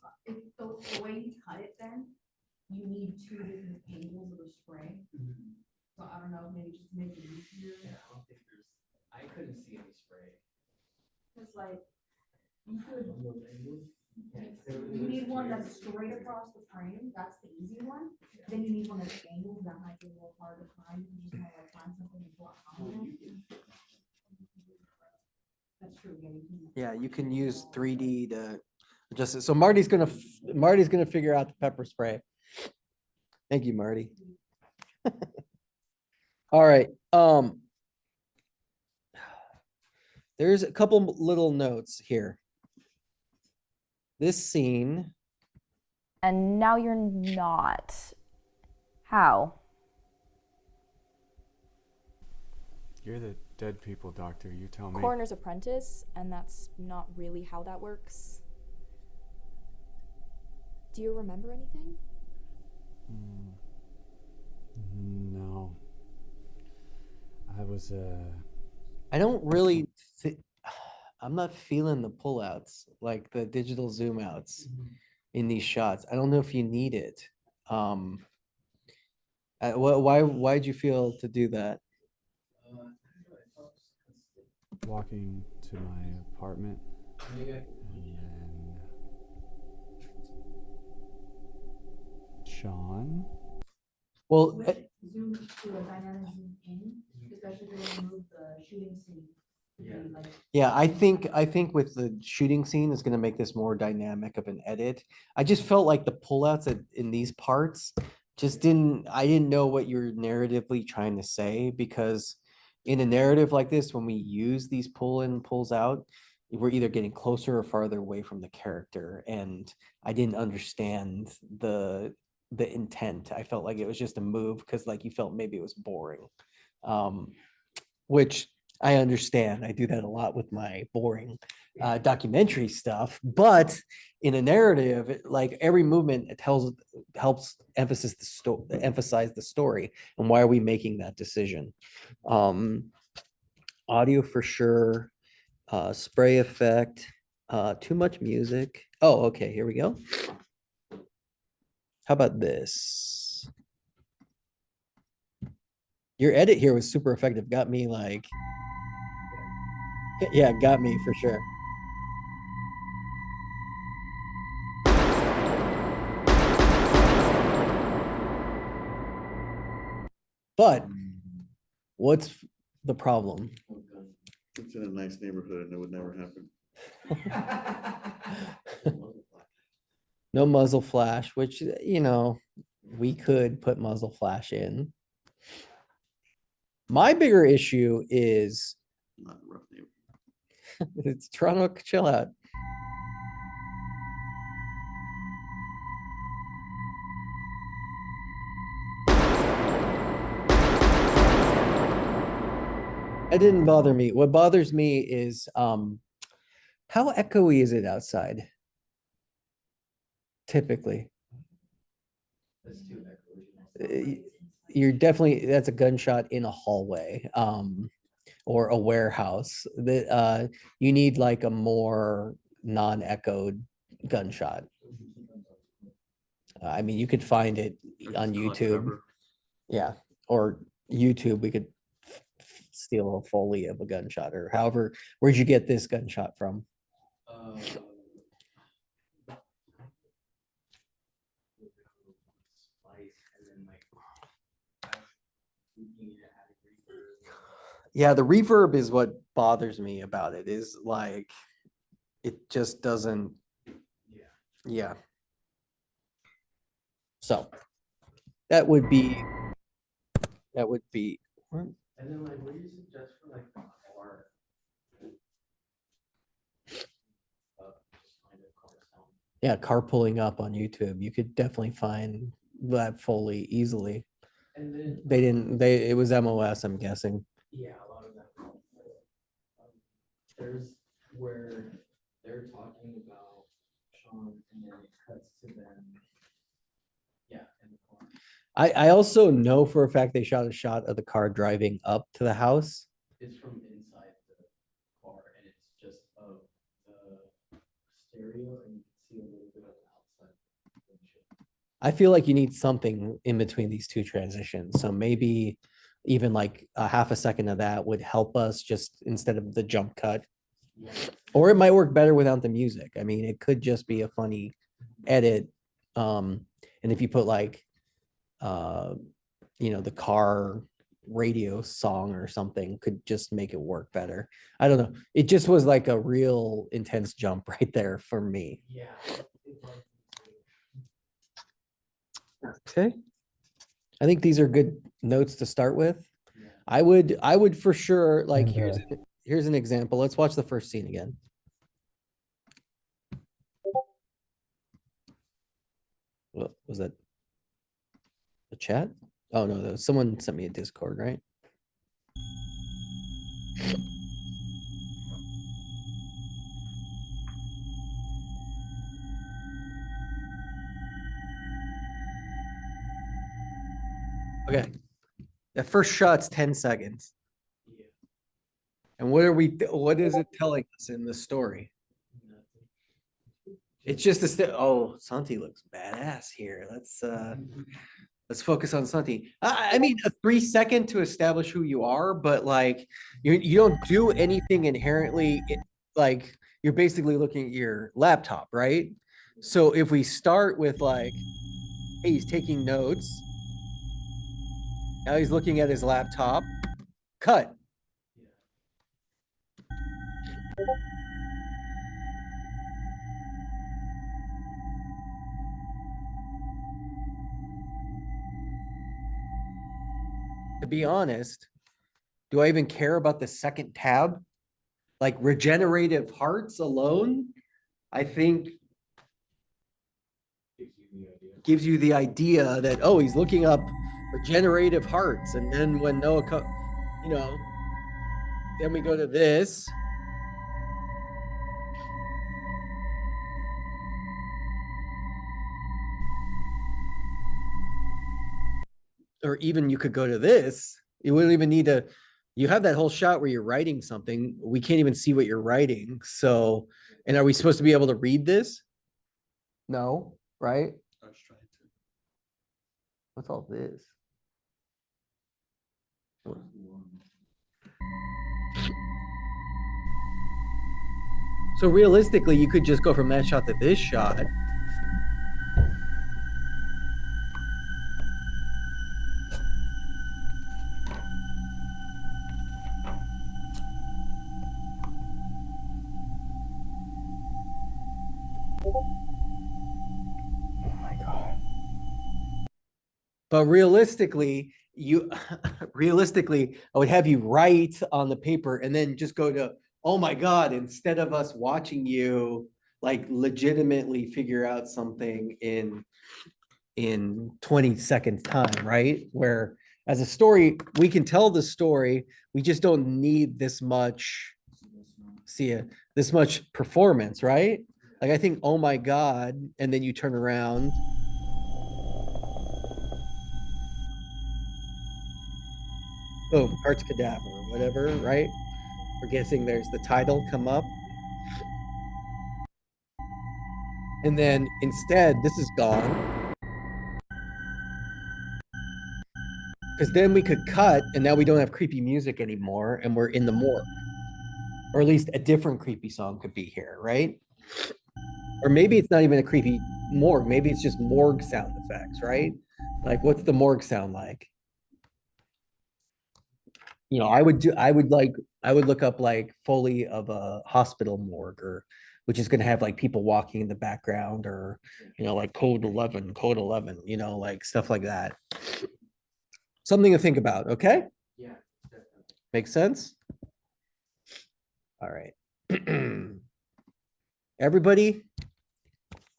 way you cut it then, you need two different angles of the spray. So I don't know, maybe just make it easier. Yeah, I couldn't see any spray. It's like, you need one that's straight across the frame, that's the easy one. Then you need one that's angled, that might be a little hard to find, you just wanna like find something and block on it. That's true, Yeah, you can use 3D to adjust it. So Marty's gonna figure out the pepper spray. Thank you, Marty. All right. there's a couple little notes here. This scene, And now you're not. How? You're the dead people doctor, you tell me. Coroner's apprentice, and that's not really how that works. Do you remember anything? No. I was, I don't really, I'm not feeling the pullouts, like the digital zoom outs in these shots. I don't know if you need it. Why'd you feel to do that? walking to my apartment. And then Sean. Well, Zoom to a dynamic zoom in, especially if they remove the shooting scene. yeah, I think with the shooting scene is gonna make this more dynamic of an edit. I just felt like the pullouts in these parts just I didn't know what you're narratively trying to say, because in a narrative like this, when we use these pull in, pulls out, we're either getting closer or farther away from the character. And I didn't understand the intent. I felt like it was just a move because like you felt maybe it was boring. Which I understand. I do that a lot with my boring documentary stuff, but in a narrative, like every movement, it helps emphasize the story and why are we making that decision. Audio for sure, spray effect, too much music. Oh, okay, here we go. How about this? Your edit here was super effective. Got me like, yeah, got me for sure. But what's the problem? It's in a nice neighborhood and it would never happen. No muzzle flash, which, you know, we could put muzzle flash in. My bigger issue is Not a rough neighborhood. it's Toronto, chill out. It didn't bother me. What bothers me is how echoey is it outside? Typically. You're definitely, that's a gunshot in a hallway or a warehouse. That you need like a more non-echoed gunshot. I mean, you could find it on YouTube. Yeah, or YouTube, we could steal a Foley of a gunshot or however. Where'd you get this gunshot from? Yeah, the reverb is what bothers me about it, is like it just doesn't. Yeah. So that would be what? And then like, what do you suggest for like the car? Yeah, car pulling up on YouTube. You could definitely find that Foley easily. And then They didn't, it was MOS, I'm guessing. yeah, a lot of that. There's where they're talking about Sean and then it cuts to them. Yeah, in the car. I also know for a fact they shot a shot of the car driving up to the house. It's from inside the car and it's just of the stereo and you can see a little bit of the outside windshield. I feel like you need something in between these two transitions. So maybe even like a half a second of that would help us, just instead of the jump cut. Or it might work better without the music. I mean, it could just be a funny edit. And if you put like, you know, the car radio song or something could just make it work better. I don't know. It just was like a real intense jump right there for me. Yeah. Okay. I think these are good notes to start with. I would for sure, like, And, here's an example. Let's watch the first scene again. What was that? The chat? Oh no, that was, someone sent me a Discord, right? Okay. That first shot's 10 seconds. And what are what is it telling us in the story? It's just oh, Santi looks badass here. Let's focus on Santi. I mean, a 3-second to establish who you are, but like you don't do anything inherently. Like you're basically looking at your laptop, right? So if we start with like, hey, he's taking notes. Now he's looking at his laptop. Cut. To be honest, do I even care about the second tab? Like regenerative hearts alone, I think gives you the idea that, oh, he's looking up regenerative hearts. And then when Noah, you know, then we go to this. Or even you could go to this. You wouldn't even need to, you have that whole shot where you're writing something. We can't even see what you're writing. So, and are we supposed to be able to read this? No, right? What's all this? So realistically, you could just go from that shot to this shot. But realistically, realistically, I would have you write on the paper and then just go to, oh my God, instead of us watching you like legitimately figure out something in 20 seconds time, right? Where as a story, we can tell the story, we just don't need this much, this much performance, right? Like I think, oh my God, and then you turn around. Boom, Heart's Cadaver, or whatever, right? We're guessing there's the title come up. And then instead, this is gone. Because then we could cut, and now we don't have creepy music anymore, and we're in the morgue. Or at least a different creepy song could be here, right? Or maybe it's not even a creepy morgue. Maybe it's just morgue sound effects, right? Like, what's the morgue sound like? You know, I would look up like Foley of a hospital morgue, or which is going to have like people walking in the background, or, you know, like code 11, you know, like stuff like that. Something to think about. Okay. Yeah. Makes sense. All right. Everybody,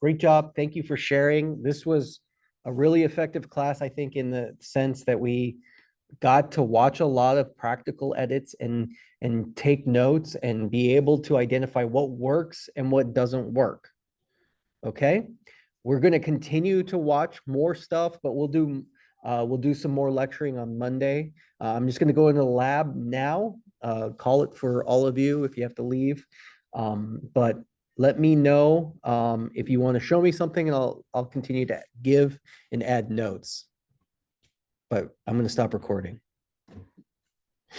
great job. Thank you for sharing. This was a really effective class, I think, in the sense that we got to watch a lot of practical edits and take notes and be able to identify what works and what doesn't work. Okay, we're going to continue to watch more stuff, but we'll do some more lecturing on Monday. I'm just going to go into the lab now. Call it for all of you if you have to leave, but let me know if you want to show me something, and I'll continue to give and add notes. But I'm going to stop recording.